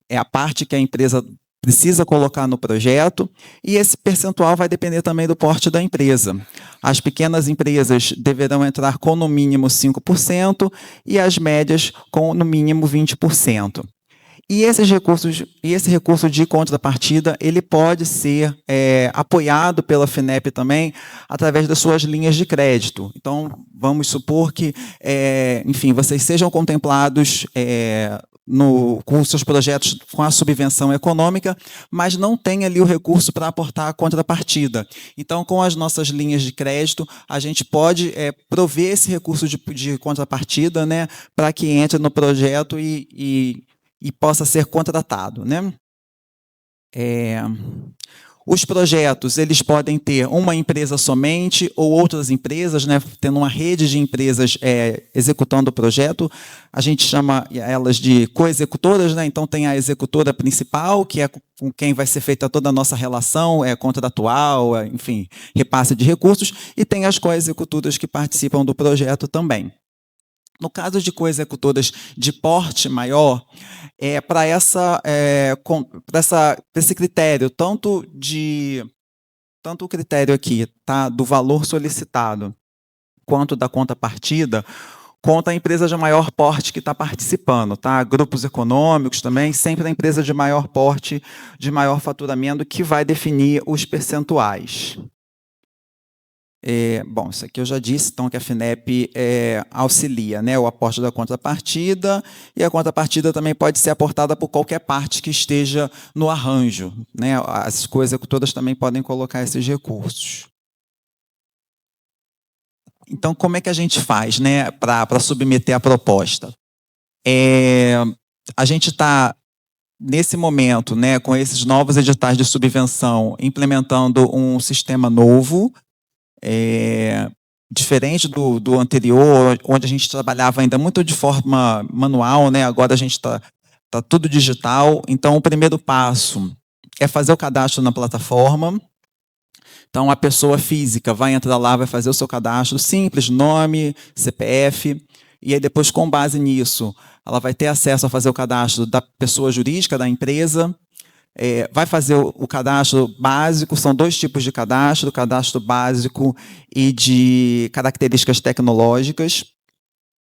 é a parte que a empresa precisa colocar no projeto, e esse percentual vai depender também do porte da empresa. As pequenas empresas deverão entrar com no mínimo 5% e as médias com no mínimo 20%. E esse recurso de contrapartida, ele pode ser apoiado pela FINEP também através das suas linhas de crédito. Então, vamos supor que, enfim, vocês sejam contemplados com os seus projetos com a subvenção econômica, mas não tem ali o recurso para aportar a contrapartida. Então, com as nossas linhas de crédito, a gente pode prover esse recurso de contrapartida, né, para que entre no projeto e possa ser contratado, né? Os projetos, eles podem ter uma empresa somente ou outras empresas, né, tendo uma rede de empresas executando o projeto. A gente chama elas de coexecutoras, né? Então, tem a executora principal, que é com quem vai ser feita toda a nossa relação contratual, enfim, repasse de recursos, e tem as coexecutoras que participam do projeto também. No caso de coexecutoras de porte maior, para esse critério, tanto o critério aqui, tá, do valor solicitado, quanto da contrapartida, conta a empresa de maior porte que está participando, tá? Grupos econômicos também, sempre a empresa de maior porte, de maior faturamento, que vai definir os percentuais. Bom, isso aqui eu já disse, então, que a FINEP auxilia, né, o aporte da contrapartida, e a contrapartida também pode ser aportada por qualquer parte que esteja no arranjo, né? As coexecutoras também podem colocar esses recursos. Então, como é que a gente faz, né, para submeter a proposta? A gente está, nesse momento, né, com esses novos editais de subvenção, implementando um sistema novo, diferente do anterior, onde a gente trabalhava ainda muito de forma manual, né? Agora a gente tá tudo digital. Então, o primeiro passo é fazer o cadastro na plataforma. Então, a pessoa física vai entrar lá, vai fazer o seu cadastro simples, nome, CPF, e aí depois, com base nisso, ela vai ter acesso a fazer o cadastro da pessoa jurídica, da empresa. Vai fazer o cadastro básico, são 2 tipos de cadastro, cadastro básico e de características tecnológicas.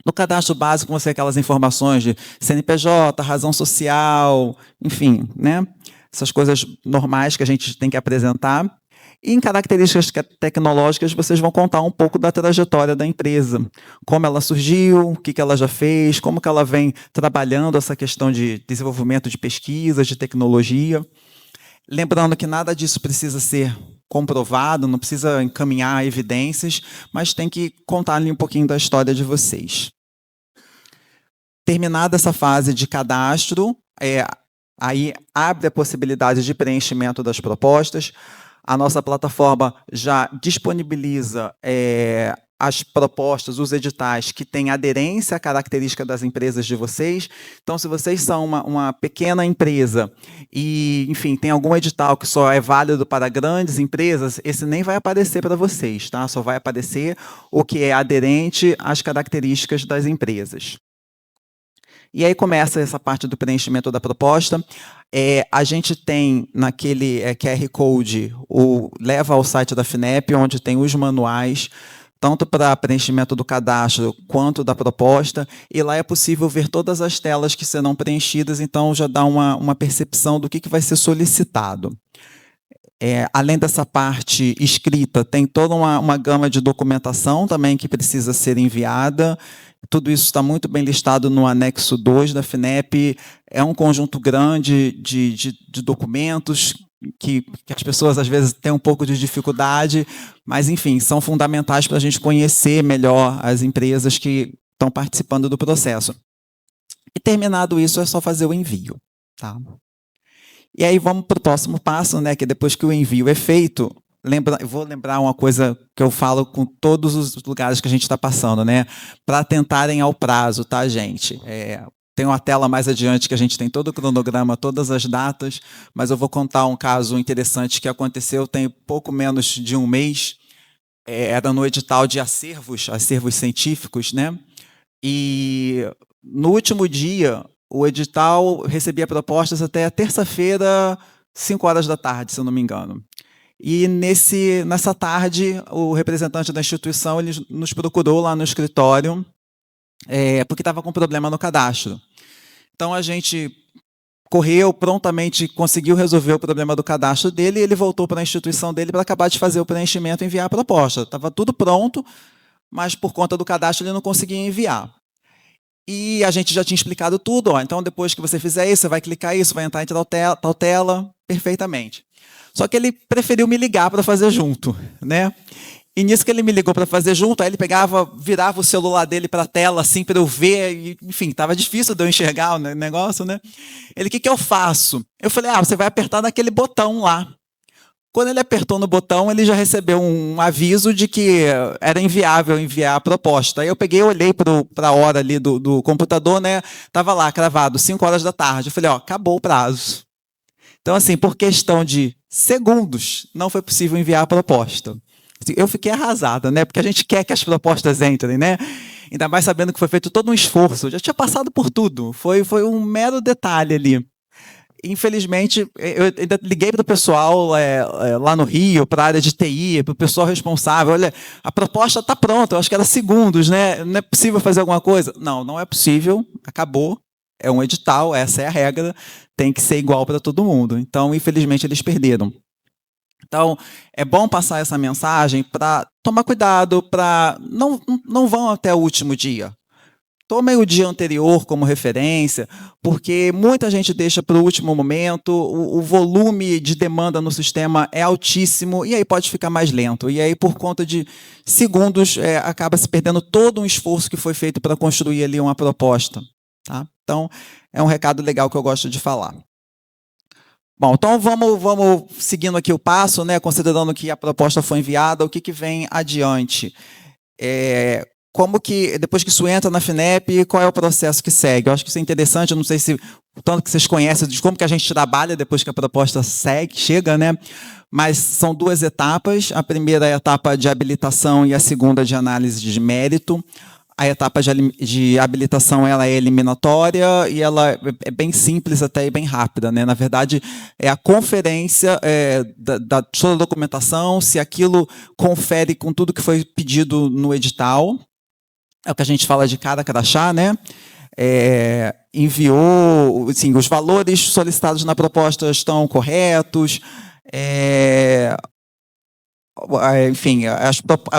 No cadastro básico, você tem aquelas informações de CNPJ, razão social, enfim, né? Essas coisas normais que a gente tem que apresentar. E em características tecnológicas, vocês vão contar um pouco da trajetória da empresa, como ela surgiu, o que ela já fez, como que ela vem trabalhando essa questão de desenvolvimento de pesquisas, de tecnologia. Lembrando que nada disso precisa ser comprovado, não precisa encaminhar evidências, mas tem que contar ali um pouquinho da história de vocês. Terminada essa fase de cadastro, aí abre a possibilidade de preenchimento das propostas. A nossa plataforma já disponibiliza as propostas, os editais que têm aderência à característica das empresas de vocês. Então, se vocês são uma pequena empresa e, enfim, tem algum edital que só é válido para grandes empresas, esse nem vai aparecer para vocês, tá? Só vai aparecer o que é aderente às características das empresas. E aí começa essa parte do preenchimento da proposta. A gente tem naquele QR Code, leva ao site da FINEP, onde tem os manuais, tanto para preenchimento do cadastro quanto da proposta, e lá é possível ver todas as telas que serão preenchidas, então já dá uma percepção do que vai ser solicitado. Além dessa parte escrita, tem toda uma gama de documentação também que precisa ser enviada. Tudo isso está muito bem listado no anexo 2 da FINEP. É um conjunto grande de documentos que as pessoas, às vezes, têm um pouco de dificuldade, mas, enfim, são fundamentais para a gente conhecer melhor as empresas que estão participando do processo. E, terminado isso, é só fazer o envio. Tá? E aí vamos para o próximo passo, né, que depois que o envio é feito, eu vou lembrar uma coisa que eu falo com todos os lugares que a gente está passando, né? Para atentarem ao prazo, tá, gente? Tem uma tela mais adiante que a gente tem todo o cronograma, todas as datas, mas eu vou contar um caso interessante que aconteceu tem pouco menos de um mês. Era no edital de acervos científicos, né? E no último dia, o edital recebia propostas até terça-feira, 5 horas da tarde, se eu não me engano. E nessa tarde, o representante da instituição ele nos procurou lá no escritório, porque estava com problema no cadastro. Então, a gente correu, prontamente conseguiu resolver o problema do cadastro dele, e ele voltou para a instituição dele para acabar de fazer o preenchimento e enviar a proposta. Estava tudo pronto, mas por conta do cadastro ele não conseguia enviar. E a gente já tinha explicado tudo. Então, depois que você fizer isso, você vai clicar isso, vai entrar em tal tela, perfeitamente. Só que ele preferiu me ligar para fazer junto, né? E nisso que ele me ligou para fazer junto, aí ele virava o celular dele para a tela, assim, para eu ver, e, enfim, estava difícil de eu enxergar o negócio, né? Ele, o que eu faço? Eu falei, você vai apertar naquele botão lá. Quando ele apertou no botão, ele já recebeu um aviso de que era inviável enviar a proposta. Aí eu peguei, olhei para a hora ali do computador, né? Estava lá, cravado, 5 horas da tarde. Eu falei, acabou o prazo. Então, assim, por questão de segundos, não foi possível enviar a proposta. Eu fiquei arrasada, né? Porque a gente quer que as propostas entrem, né? Ainda mais sabendo que foi feito todo um esforço. Eu já tinha passado por tudo. Foi um mero detalhe ali. Infelizmente, eu ainda liguei para o pessoal lá no Rio, para a área de TI, para o pessoal responsável. Olha, a proposta está pronta, eu acho que era segundos, né? Não é possível fazer alguma coisa? Não, não é possível, acabou. É um edital, essa é a regra, tem que ser igual para todo mundo. Então, infelizmente, eles perderam. Então, é bom passar essa mensagem para tomar cuidado, para não vão até o último dia. Tomem o dia anterior como referência, porque muita gente deixa para o último momento, o volume de demanda no sistema é altíssimo, e aí pode ficar mais lento. E aí, por conta de segundos, acaba se perdendo todo um esforço que foi feito para construir ali uma proposta. Tá? Então, é um recado legal que eu gosto de falar. Bom, então vamos seguindo aqui o passo, né? Considerando que a proposta foi enviada, o que vem adiante? Como que, depois que isso entra na FINEP, qual é o processo que segue? Eu acho que isso é interessante, eu não sei se tanto que vocês conhecem de como que a gente trabalha depois que a proposta chega, né? Mas são 2 etapas. A primeira é a etapa de habilitação e a segunda de análise de mérito. A etapa de habilitação ela é eliminatória e ela é bem simples até e bem rápida, né? Na verdade, é a conferência da toda a documentação, se aquilo confere com tudo que foi pedido no edital. é o que a gente fala de cara crachá, né? Enviou, assim, os valores solicitados na proposta estão corretos, enfim,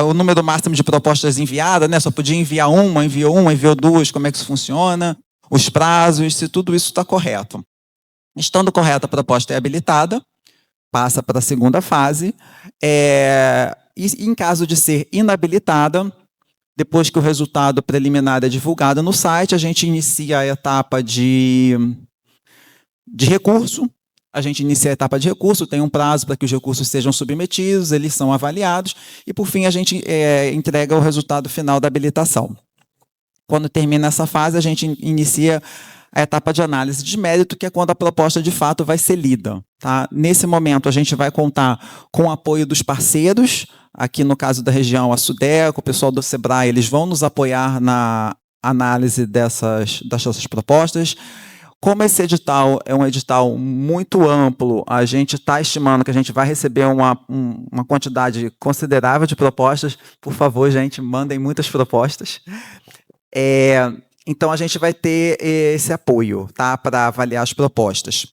o número máximo de propostas enviadas, né? Só podia enviar uma, enviou duas, como é que isso funciona, os prazos, se tudo isso está correto. Estando correta, a proposta é habilitada, passa para a segunda fase, e em caso de ser inabilitada, depois que o resultado preliminar é divulgado no site, a gente inicia a etapa de recurso. A gente inicia a etapa de recurso, tem um prazo para que os recursos sejam submetidos, eles são avaliados, e, por fim, a gente entrega o resultado final da habilitação. Quando termina essa fase, a gente inicia a etapa de análise de mérito, que é quando a proposta, de fato, vai ser lida. Tá? Nesse momento, a gente vai contar com o apoio dos parceiros. Aqui, no caso da região, a SUDECO, o pessoal do SEBRAE, eles vão nos apoiar na análise dessas propostas. Como esse edital é um edital muito amplo, a gente está estimando que a gente vai receber uma quantidade considerável de propostas. Por favor, gente, mandem muitas propostas. Então, a gente vai ter esse apoio, tá, para avaliar as propostas.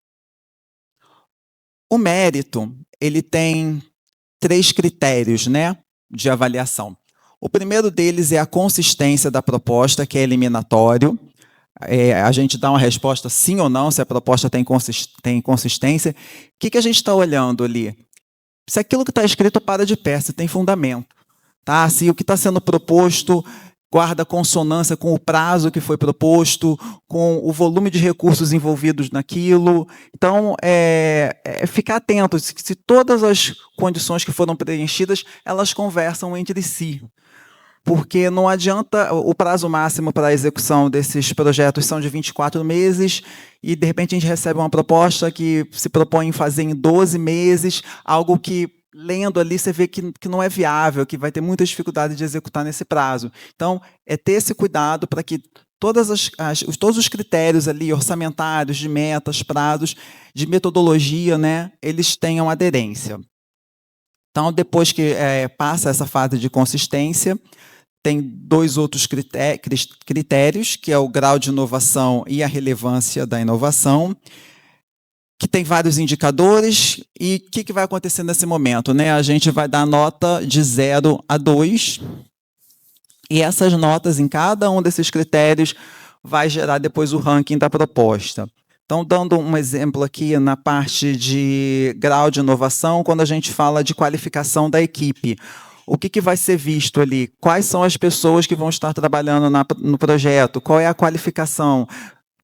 O mérito, ele tem 3 critérios, né, de avaliação. O primeiro deles é a consistência da proposta, que é eliminatório. A gente dá uma resposta sim ou não, se a proposta tem consistência. O que a gente está olhando ali? Se aquilo que está escrito para de pé, se tem fundamento. Tá? Se o que está sendo proposto guarda consonância com o prazo que foi proposto, com o volume de recursos envolvidos naquilo. Então, ficar atento se todas as condições que foram preenchidas, elas conversam entre si. Porque não adianta, o prazo máximo para a execução desses projetos são de 24 meses, e, de repente, a gente recebe uma proposta que se propõe fazer em 12 meses, algo que, lendo ali, você vê que não é viável, que vai ter muita dificuldade de executar nesse prazo. Então, é ter esse cuidado para que todos os critérios ali, orçamentários, de metas, prazos, de metodologia, né, eles tenham aderência. Então, depois que passa essa fase de consistência, tem 2 outros critérios, que é o grau de inovação e a relevância da inovação, que tem vários indicadores. E o que vai acontecer nesse momento? Né? A gente vai dar nota de 0 a 2, e essas notas, em cada um desses critérios, vai gerar depois o ranking da proposta. Então, dando um exemplo aqui na parte de grau de inovação, quando a gente fala de qualificação da equipe, o que vai ser visto ali? Quais são as pessoas que vão estar trabalhando no projeto? Qual é a qualificação?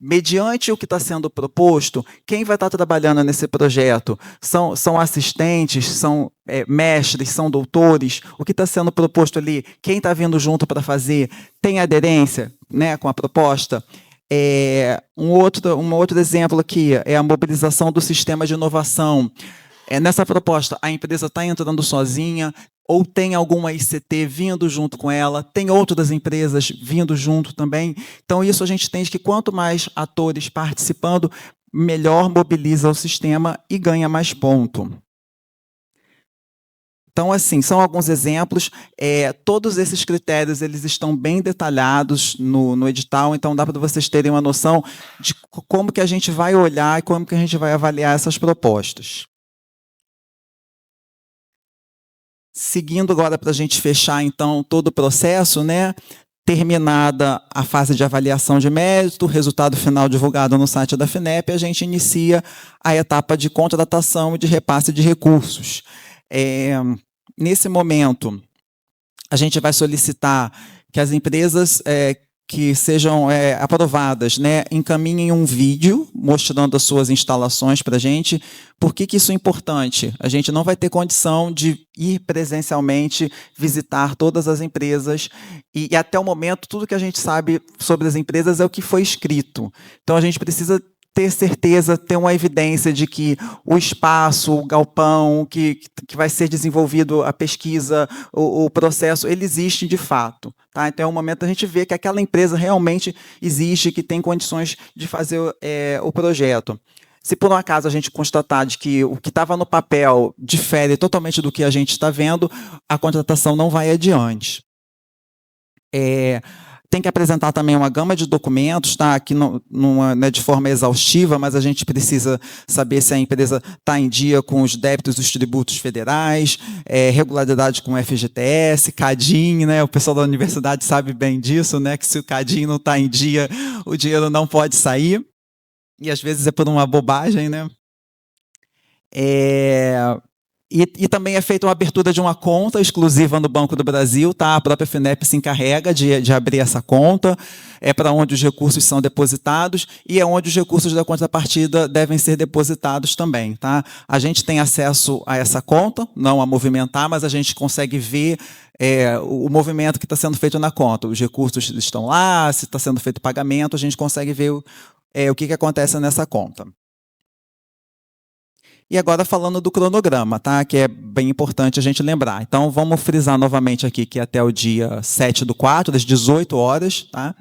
Mediante o que está sendo proposto, quem vai estar trabalhando nesse projeto? São assistentes, são mestres, são doutores? O que está sendo proposto ali? Quem está vindo junto para fazer? Tem aderência, né, com a proposta? Um outro exemplo aqui é a mobilização do sistema de inovação. Nessa proposta, a empresa está entrando sozinha, ou tem alguma ICT vindo junto com ela, tem outras empresas vindo junto também. Então, isso a gente entende que quanto mais atores participando, melhor mobiliza o sistema e ganha mais ponto. Então, assim, são alguns exemplos. Todos esses critérios, eles estão bem detalhados no edital, então dá para vocês terem uma noção de como que a gente vai olhar e como que a gente vai avaliar essas propostas. Seguindo agora para a gente fechar, então, todo o processo, né? Terminada a fase de avaliação de mérito, resultado final divulgado no site da FINEP, a gente inicia a etapa de contratação e de repasse de recursos. Nesse momento, a gente vai solicitar que as empresas que sejam aprovadas, né, encaminhem um vídeo mostrando as suas instalações para a gente. Por que isso é importante? A gente não vai ter condição de ir presencialmente visitar todas as empresas, e até o momento, tudo que a gente sabe sobre as empresas é o que foi escrito. Então, a gente precisa ter certeza, ter uma evidência de que o espaço, o galpão, que vai ser desenvolvido, a pesquisa, o processo, ele existe de fato. Tá? Então, é um momento da gente ver que aquela empresa realmente existe, que tem condições de fazer o projeto. Se por um acaso a gente constatar de que o que estava no papel difere totalmente do que a gente está vendo, a contratação não vai adiante. tem que apresentar também uma gama de documentos, tá? Que não é de forma exaustiva, mas a gente precisa saber se a empresa está em dia com os débitos dos tributos federais, regularidade com o FGTS, CADIM, né? O pessoal da universidade sabe bem disso, né? Que se o CADIM não está em dia, o dinheiro não pode sair. E às vezes é por uma bobagem, né? E também é feita uma abertura de uma conta exclusiva no Banco do Brasil, tá? A própria FINEP se encarrega de abrir essa conta, é para onde os recursos são depositados e é onde os recursos da contrapartida devem ser depositados também, tá? A gente tem acesso a essa conta, não a movimentar, mas a gente consegue ver o movimento que está sendo feito na conta. Os recursos estão lá, se está sendo feito pagamento, a gente consegue ver o que acontece nessa conta. E agora falando do cronograma, tá? Que é bem importante a gente lembrar. Então, vamos frisar novamente aqui que até o dia 7/4, às 18 horas. Tá?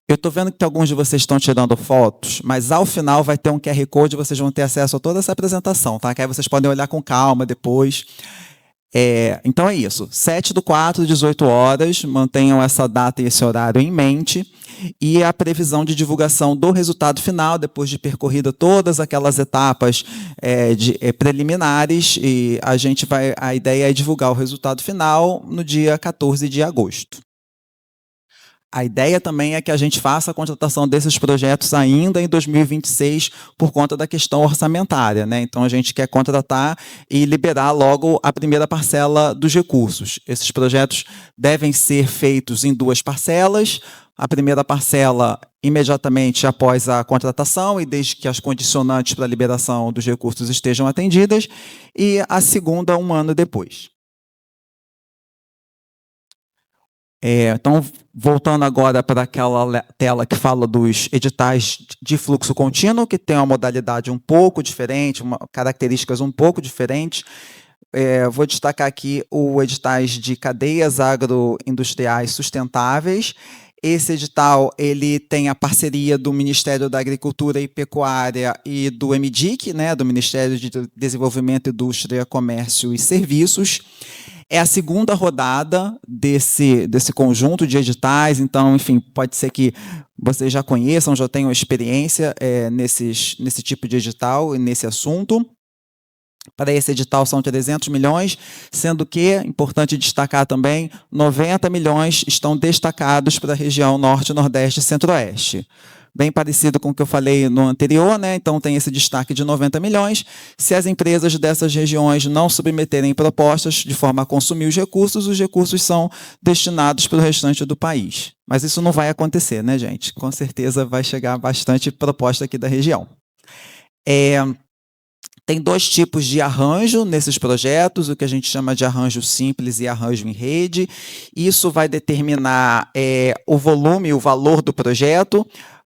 Eu estou vendo que alguns de vocês estão tirando fotos, mas ao final vai ter um QR Code e vocês vão ter acesso a toda essa apresentação. Tá? Que aí vocês podem olhar com calma depois. Então é isso. 7/4, 18 horas. Mantenham essa data e esse horário em mente. E a previsão de divulgação do resultado final, depois de percorrida todas aquelas etapas preliminares, e a ideia é divulgar o resultado final no dia 14 de agosto. A ideia também é que a gente faça a contratação desses projetos ainda em 2026 por conta da questão orçamentária, né? Então, a gente quer contratar e liberar logo a primeira parcela dos recursos. Esses projetos devem ser feitos em 2 parcelas. A primeira parcela imediatamente após a contratação e desde que as condicionantes para a liberação dos recursos estejam atendidas, e a segunda 1 ano depois. Então, voltando agora para aquela tela que fala dos editais de fluxo contínuo, que tem uma modalidade um pouco diferente, características um pouco diferentes. Vou destacar aqui os editais de cadeias agroindustriais sustentáveis. Esse edital ele tem a parceria do Ministério da Agricultura e Pecuária e do MDIC, né, do Ministério de Desenvolvimento, Indústria, Comércio e Serviços. É a segunda rodada desse conjunto de editais, então, enfim, pode ser que vocês já conheçam, já tenham experiência nesse tipo de edital e nesse assunto. Para esse edital são 300 milhões, sendo que, importante destacar também, 90 milhões estão destacados para a região Norte, Nordeste e Centro-Oeste. Bem parecido com o que eu falei no anterior, né? Então tem esse destaque de 90 milhões. Se as empresas dessas regiões não submeterem propostas de forma a consumir os recursos são destinados para o restante do país. Mas isso não vai acontecer, né, gente? Com certeza vai chegar bastante proposta aqui da região. Tem 2 tipos de arranjo nesses projetos, o que a gente chama de arranjo simples e arranjo em rede. Isso vai determinar o volume e o valor do projeto.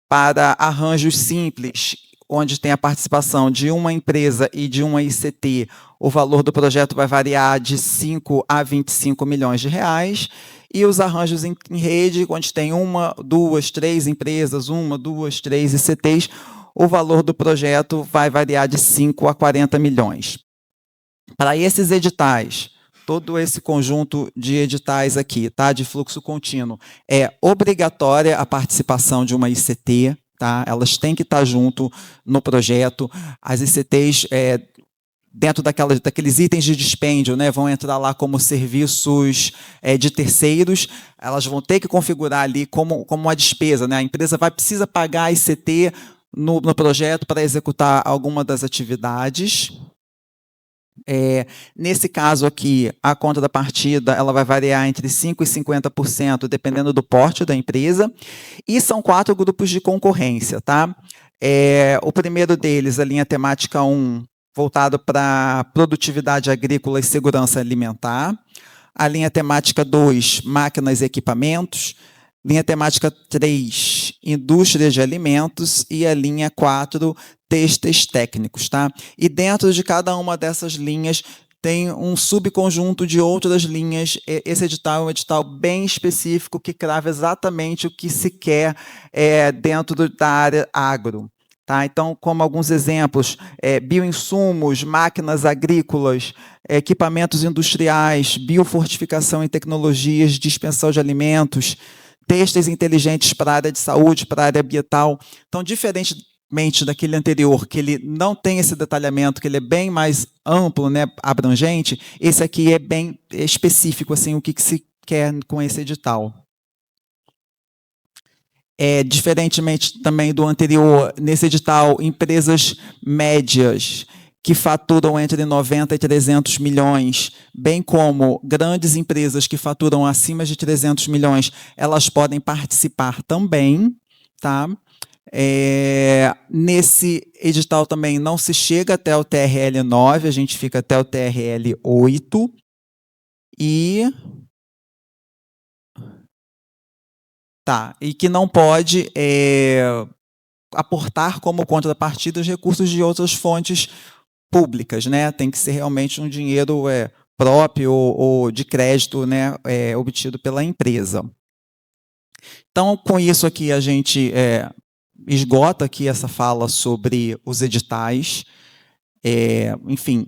Para arranjos simples, onde tem a participação de uma empresa e de uma ICT, o valor do projeto vai variar de 5 a 25 milhões de reais. E os arranjos em rede, onde tem 1, 2, 3 empresas, 1, 2, 3 ICTs, o valor do projeto vai variar de 5 a 40 milhões. Para esses editais, todo esse conjunto de editais aqui, tá, de fluxo contínuo, é obrigatória a participação de uma ICT, tá? Elas têm que estar junto no projeto. As ICTs, dentro daqueles itens de dispêndio, né, vão entrar lá como serviços de terceiros. Elas vão ter que configurar ali como uma despesa, né? A empresa precisa pagar a ICT no projeto para executar alguma das atividades. Nesse caso aqui, a contrapartida ela vai variar entre 5% e 50%, dependendo do porte da empresa, e são 4 grupos de concorrência. Tá? O primeiro deles, a linha temática 1, voltado para produtividade agrícola e segurança alimentar. A linha temática 2, máquinas e equipamentos. Linha temática 3, indústria de alimentos, e a linha 4, testes técnicos. Tá? E dentro de cada uma dessas linhas tem um subconjunto de outras linhas. Esse edital é um edital bem específico que crava exatamente o que se quer dentro da área agro. Tá? Então, como alguns exemplos, bioinsumos, máquinas agrícolas, equipamentos industriais, biofortificação e tecnologias de dispensação de alimentos, têxteis inteligentes para a área de saúde, para a área ambiental. Então, diferentemente daquele anterior, que ele não tem esse detalhamento, que ele é bem mais amplo, né, abrangente, esse aqui é bem específico, assim, o que se quer com esse edital. Diferentemente também do anterior, nesse edital, empresas médias que faturam entre 90 e 300 milhões, bem como grandes empresas que faturam acima de 300 milhões, elas podem participar também, tá? Nesse edital também não se chega até o TRL 9, a gente fica até o TRL 8, e que não pode aportar como contrapartida os recursos de outras fontes públicas, né? Tem que ser realmente um dinheiro próprio ou de crédito, né, obtido pela empresa. Então, com isso aqui, a gente esgota aqui essa fala sobre os editais. Enfim,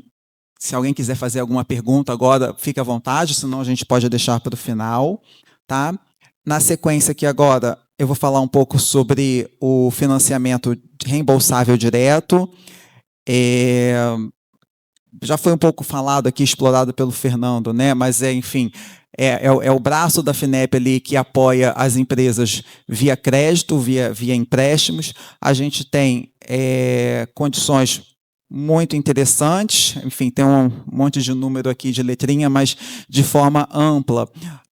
se alguém quiser fazer alguma pergunta agora, fique à vontade, senão a gente pode deixar para o final, tá? Na sequência aqui agora, eu vou falar um pouco sobre o financiamento reembolsável direto. Já foi um pouco falado aqui, explorado pelo Fernando, né? Mas, enfim, é o braço da FINEP ali que apoia as empresas via crédito, via empréstimos. A gente tem condições muito interessantes, enfim, tem um monte de número aqui de letrinha, mas de forma ampla.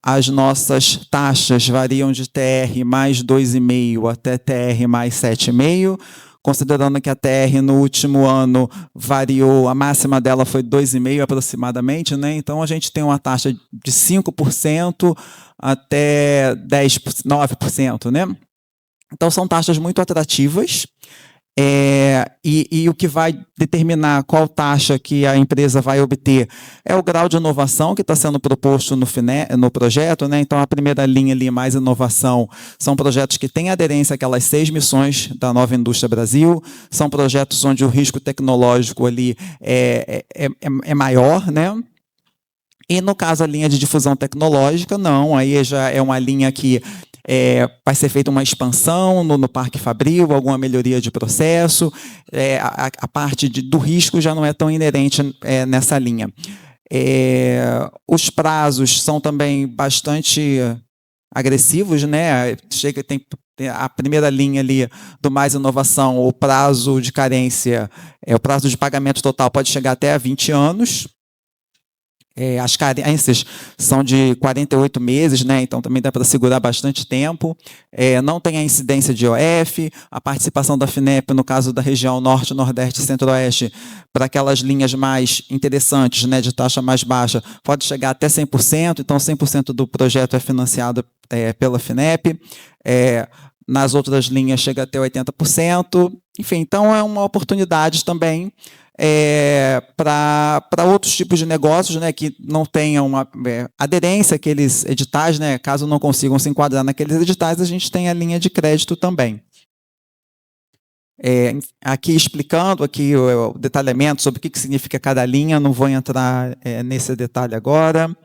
As nossas taxas variam de TR mais 2,5 até TR mais 7,5, considerando que a TR no último ano variou, a máxima dela foi 2,5 aproximadamente, né? Então a gente tem uma taxa de 5% até 9%, né? Então são taxas muito atrativas. E o que vai determinar qual taxa que a empresa vai obter é o grau de inovação que está sendo proposto no projeto, né? Então, a primeira linha ali, mais inovação, são projetos que têm aderência àquelas 6 missões da Nova Indústria Brasil, são projetos onde o risco tecnológico ali é maior, né? E, no caso, a linha de difusão tecnológica, não, aí já é uma linha que vai ser feita uma expansão no Parque Fabril, alguma melhoria de processo, a parte do risco já não é tão inerente nessa linha. Os prazos são também bastante agressivos, né? Tem a primeira linha ali do mais inovação, o prazo de carência, o prazo de pagamento total pode chegar até 20 anos. As carências são de 48 meses, né? Então também dá para segurar bastante tempo. Não tem a incidência de IOF, a participação da FINEP, no caso da região Norte, Nordeste e Centro-Oeste, para aquelas linhas mais interessantes, né, de taxa mais baixa, pode chegar até 100%, então 100% do projeto é financiado pela FINEP. Nas outras linhas chega até 80%. Enfim, então é uma oportunidade também para outros tipos de negócios, né, que não tenham uma aderência àqueles editais, né, caso não consigam se enquadrar naqueles editais, a gente tem a linha de crédito também. Aqui explicando aqui o detalhamento sobre o que significa cada linha, não vou entrar nesse detalhe agora.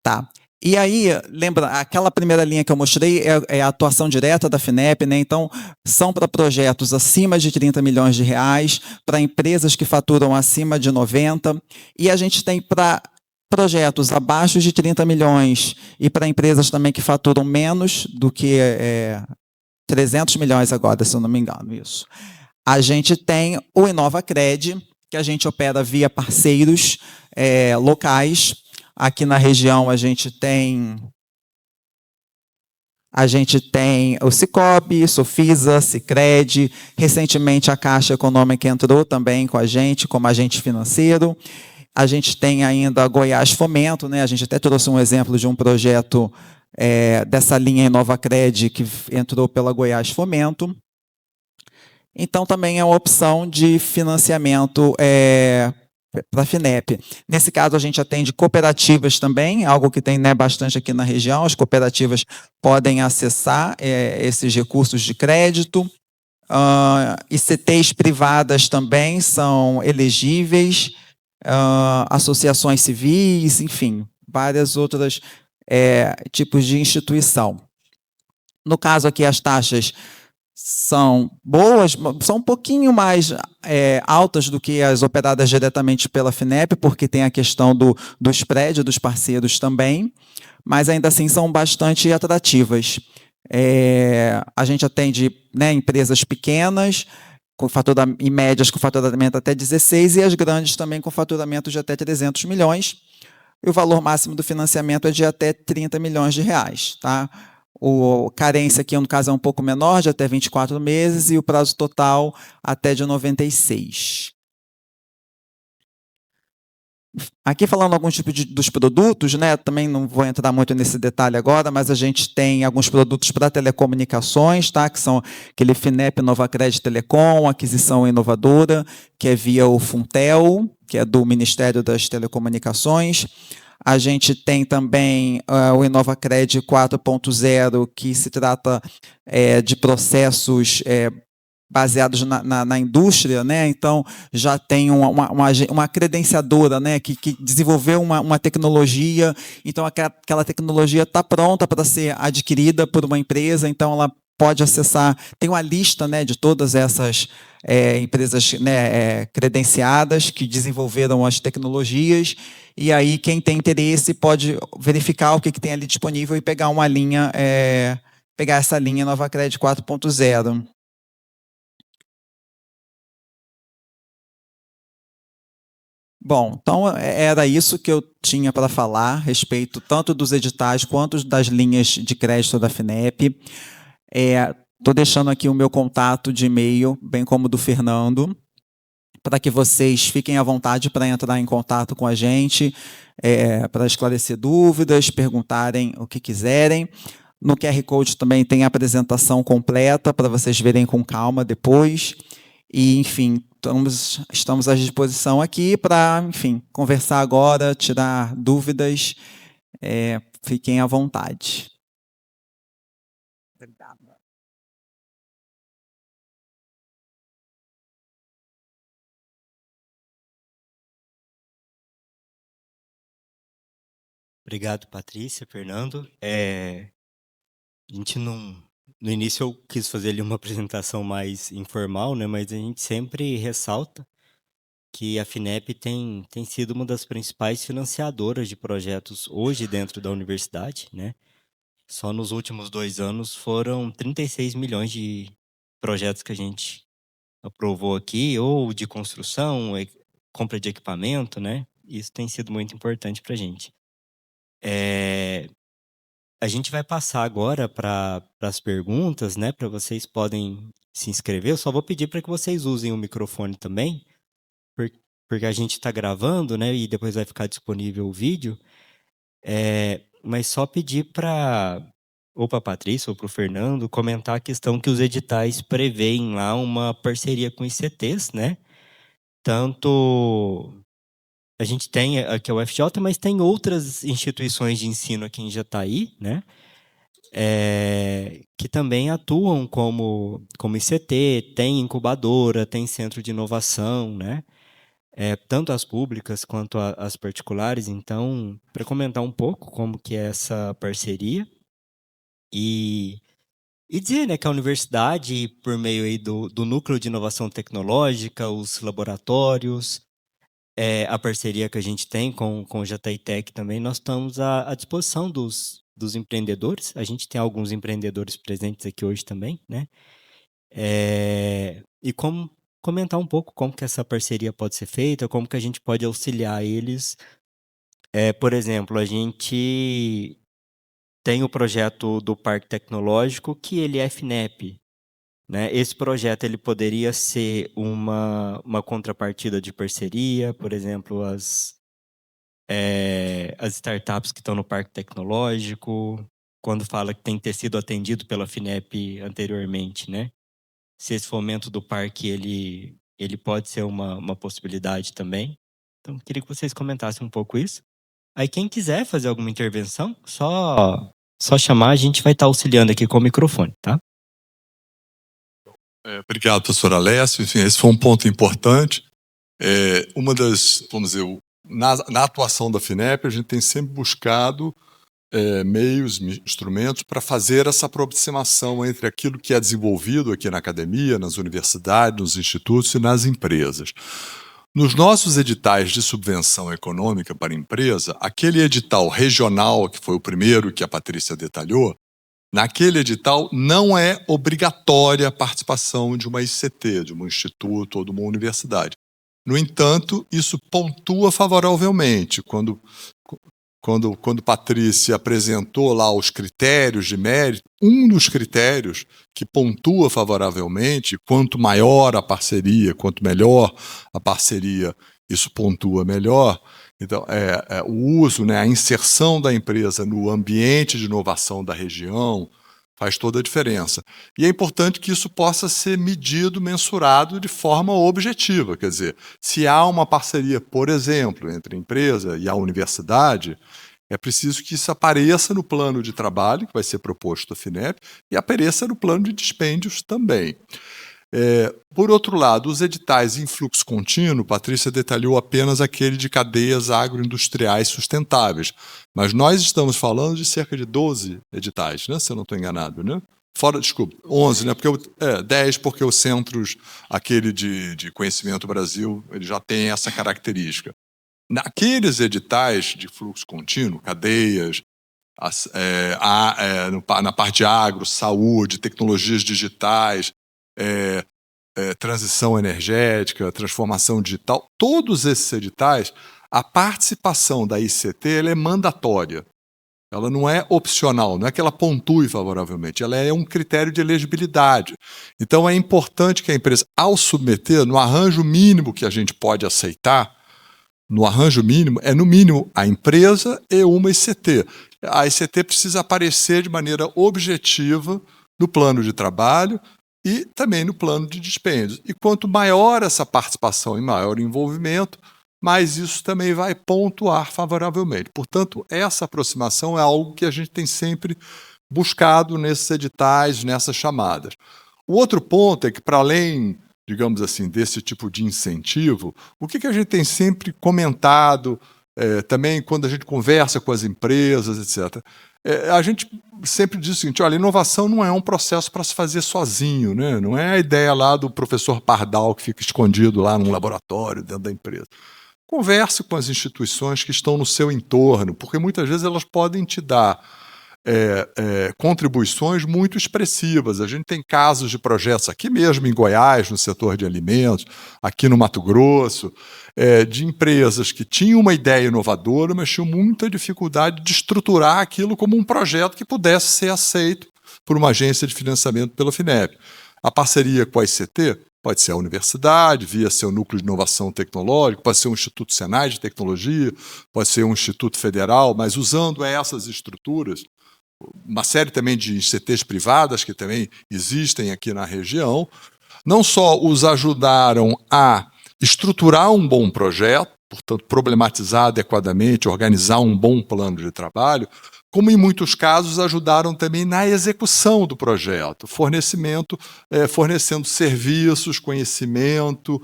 Tá. E aí, lembra, aquela primeira linha que eu mostrei é a atuação direta da FINEP, né? Então, são para projetos acima de 30 milhões de reais, para empresas que faturam acima de 90, e a gente tem para projetos abaixo de 30 milhões e para empresas também que faturam menos do que 300 milhões agora, se eu não me engano, isso. A gente tem o InovaCred, que a gente opera via parceiros locais. Aqui na região a gente tem o Cicobi, Sofisa, Sicredi. Recentemente a Caixa Econômica entrou também com a gente, como agente financeiro. A gente tem ainda a Goiás Fomento, né? A gente até trouxe um exemplo de um projeto dessa linha InovaCred que entrou pela Goiás Fomento. Então também é uma opção de financiamento para a FINEP. Nesse caso, a gente atende cooperativas também, algo que tem, né, bastante aqui na região. As cooperativas podem acessar esses recursos de crédito. ICTs privadas também são elegíveis, associações civis, enfim, várias outras tipos de instituição. No caso aqui, as taxas são boas, são um pouquinho mais altas do que as operadas diretamente pela FINEP, porque tem a questão do spread dos parceiros também, mas ainda assim são bastante atrativas. A gente atende, né, empresas pequenas, e médias com faturamento até 16, e as grandes também com faturamento de até 300 milhões. E o valor máximo do financiamento é de até 30 milhões de reais. Tá? O carência aqui, no caso, é um pouco menor, de até 24 meses, e o prazo total até de 96. Aqui falando alguns tipos dos produtos, né? Também não vou entrar muito nesse detalhe agora, mas a gente tem alguns produtos para telecomunicações, tá? Que são aquele FINEP Novacred Telecom, aquisição inovadora, que é via o Funtel, que é do Ministério das Telecomunicações. A gente tem também o Inovacred 4.0, que se trata de processos baseados na indústria, né? Então já tem uma credenciadora, né? que desenvolveu uma tecnologia, então aquela tecnologia está pronta para ser adquirida por uma empresa, então ela pode acessar, tem uma lista, né, de todas essas empresas, né, credenciadas que desenvolveram as tecnologias, e aí quem tem interesse pode verificar o que tem ali disponível e pegar uma linha, pegar essa linha Novacred 4.0. Bom, então era isso que eu tinha para falar a respeito tanto dos editais quanto das linhas de crédito da FINEP. Estou deixando aqui o meu contato de e-mail, bem como do Fernando, para que vocês fiquem à vontade para entrar em contato com a gente, para esclarecer dúvidas, perguntarem o que quiserem. No QR Code também tem a apresentação completa para vocês verem com calma depois. E, enfim, estamos à disposição aqui para, enfim, conversar agora, tirar dúvidas. Fiquem à vontade. Obrigado. Obrigado, Patrícia, Fernando. A gente não... No início eu quis fazer ali uma apresentação mais informal, né? Mas a gente sempre ressalta que a FINEP tem sido uma das principais financiadoras de projetos hoje dentro da universidade, né? Só nos últimos 2 anos foram 36 milhões de projetos que a gente aprovou aqui, ou de construção, compra de equipamento, né? Isso tem sido muito importante para a gente. A gente vai passar agora para as perguntas, né? Para vocês podem se inscrever. Eu só vou pedir para que vocês usem o microfone também, porque a gente está gravando, né? E depois vai ficar disponível o vídeo. Mas só pedir ou para a Patrícia ou para o Fernando comentar a questão que os editais preveem lá uma parceria com ICTs, né? Tanto a gente tem aqui a UFJ, mas tem outras instituições de ensino aqui em Jataí, né? Que também atuam como ICT, tem incubadora, tem centro de inovação, né? Tanto as públicas quanto as particulares. Então, para comentar um pouco como que é essa parceria e dizer, né, que a universidade, por meio aí do Núcleo de Inovação Tecnológica, os laboratórios, a parceria que a gente tem com o Jataí Tech também, nós estamos à disposição dos empreendedores. A gente tem alguns empreendedores presentes aqui hoje também, né? E como comentar um pouco como que essa parceria pode ser feita, como que a gente pode auxiliar eles. Por exemplo, a gente tem o projeto do Parque Tecnológico, que ele é FINEP, né? Esse projeto ele poderia ser uma contrapartida de parceria, por exemplo, as startups que estão no Parque Tecnológico, quando fala que tem que ter sido atendido pela FINEP anteriormente, né? Se esse fomento do parque ele pode ser uma possibilidade também. Então, queria que vocês comentassem um pouco isso. Aí, quem quiser fazer alguma intervenção, só chamar, a gente vai estar auxiliando aqui com o microfone, tá? Obrigado, professor Alessio. Enfim, esse foi um ponto importante. Uma das, vamos dizer, na atuação da FINEP, a gente tem sempre buscado meios, instrumentos para fazer essa aproximação entre aquilo que é desenvolvido aqui na academia, nas universidades, nos institutos e nas empresas. Nos nossos editais de subvenção econômica para empresa, aquele edital regional, que foi o primeiro que a Patrícia detalhou, naquele edital não é obrigatória a participação de uma ICT, de um instituto ou de uma universidade. No entanto, isso pontua favoravelmente. Quando Patrícia apresentou lá os critérios de mérito, um dos critérios que pontua favoravelmente, quanto maior a parceria, quanto melhor a parceria, isso pontua melhor. Então, o uso, né, a inserção da empresa no ambiente de inovação da região faz toda a diferença. E é importante que isso possa ser medido, mensurado de forma objetiva. Quer dizer, se há uma parceria, por exemplo, entre a empresa e a universidade, é preciso que isso apareça no plano de trabalho, que vai ser proposto à FINEP, e apareça no plano de dispêndios também. Por outro lado, os editais em fluxo contínuo, Patrícia detalhou apenas aquele de cadeias agroindustriais sustentáveis, mas nós estamos falando de cerca de 12 editais, né, se eu não estou enganado, né? Desculpa, 11, né? 10, porque os centros, aquele de Conhecimento Brasil, ele já tem essa característica. Naqueles editais de fluxo contínuo, cadeias, na parte de agro, saúde, tecnologias digitais, transição energética, transformação digital, todos esses editais, a participação da ICT ela é mandatória. Ela não é opcional, não é que ela pontue favoravelmente, ela é um critério de elegibilidade. Então é importante que a empresa, ao submeter, no arranjo mínimo que a gente pode aceitar, no arranjo mínimo, no mínimo a empresa e uma ICT. A ICT precisa aparecer de maneira objetiva no plano de trabalho e também no plano de dispêndios. E quanto maior essa participação e maior o envolvimento, mais isso também vai pontuar favoravelmente. Portanto, essa aproximação é algo que a gente tem sempre buscado nesses editais, nessas chamadas. O outro ponto é que, para além, digamos assim, desse tipo de incentivo, o que a gente tem sempre comentado, também quando a gente conversa com as empresas, etc., a gente sempre diz o seguinte: olha, inovação não é um processo para se fazer sozinho, né? Não é a ideia lá do professor Pardal que fica escondido lá num laboratório dentro da empresa. Converse com as instituições que estão no seu entorno, porque muitas vezes elas podem te dar contribuições muito expressivas. A gente tem casos de projetos aqui mesmo em Goiás, no setor de alimentos, aqui no Mato Grosso, de empresas que tinham uma ideia inovadora, mas tinham muita dificuldade de estruturar aquilo como um projeto que pudesse ser aceito por uma agência de financiamento pela FINEP. A parceria com a ICT pode ser a universidade, via seu núcleo de inovação tecnológica, pode ser um Instituto Senai de Tecnologia, pode ser um Instituto Federal, mas usando essas estruturas, uma série também de ICTs privadas que também existem aqui na região, não só os ajudaram a estruturar um bom projeto, portanto, problematizar adequadamente, organizar um bom plano de trabalho, como em muitos casos ajudaram também na execução do projeto, fornecendo serviços, conhecimento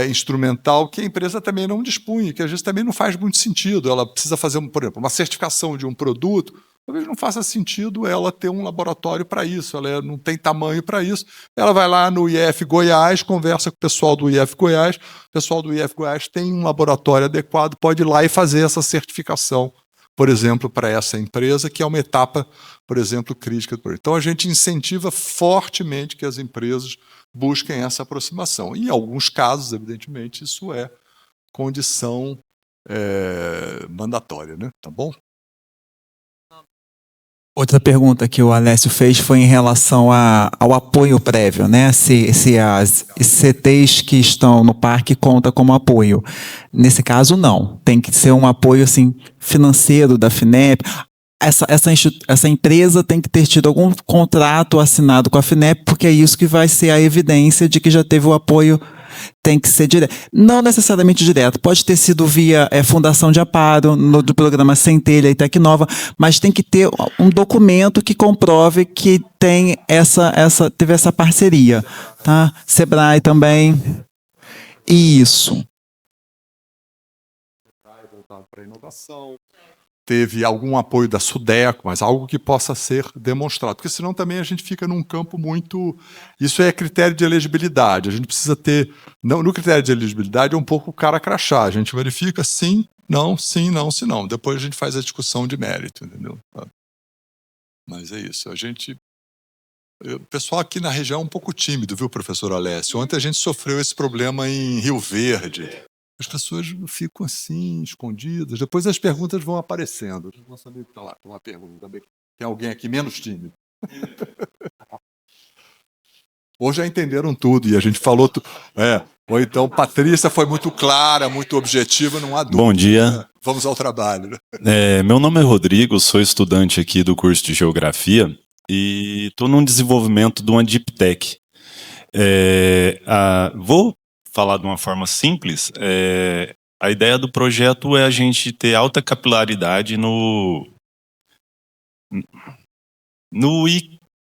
instrumental que a empresa também não dispunha, que às vezes também não faz muito sentido. Ela precisa fazer, por exemplo, uma certificação de um produto, talvez não faça sentido ela ter um laboratório para isso, ela não tem tamanho para isso. Ela vai lá no IF Goiás, conversa com o pessoal do IF Goiás, o pessoal do IF Goiás tem um laboratório adequado, pode ir lá e fazer essa certificação, por exemplo, para essa empresa, que é uma etapa, por exemplo, crítica. Então, a gente incentiva fortemente que as empresas busquem essa aproximação. Em alguns casos, evidentemente, isso é condição mandatória, né? Tá bom? Outra pergunta que o Alessio fez foi em relação ao apoio prévio, né? Se as ICTs que estão no parque contam como apoio. Nesse caso, não. Tem que ser um apoio assim, financeiro da FINEP. Essa empresa tem que ter tido algum contrato assinado com a FINEP, porque é isso que vai ser a evidência de que já teve o apoio. Tem que ser direto. Não necessariamente direto. Pode ter sido via Fundação de Amparo, do programa Centelha e Tecnova, mas tem que ter um documento que comprove que teve essa parceria. Tá? Sebrae também. Isso. Voltado para a inovação. teve algum apoio da SUDECO, mas algo que possa ser demonstrado, porque senão também a gente fica num campo muito... Isso é critério de elegibilidade, a gente precisa ter... No critério de elegibilidade é um pouco o cara crachá, a gente verifica sim, não, sim, não, sim, não. Depois a gente faz a discussão de mérito, entendeu? Mas é isso, o pessoal aqui na região é um pouco tímido, viu, professor Alessio? Ontem a gente sofreu esse problema em Rio Verde. As pessoas ficam assim, escondidas. Depois as perguntas vão aparecendo. Nosso amigo está lá com uma pergunta. Tem alguém aqui menos tímido? Hoje já entenderam tudo e a gente falou... Ou então, Patrícia foi muito clara, muito objetiva, não há dúvida. Bom dia. Vamos ao trabalho. Meu nome é Rodrigo, sou estudante aqui do curso de Geografia e estou num desenvolvimento de uma Deep Tech. Vou falar de uma forma simples. A ideia do projeto é a gente ter alta capilaridade no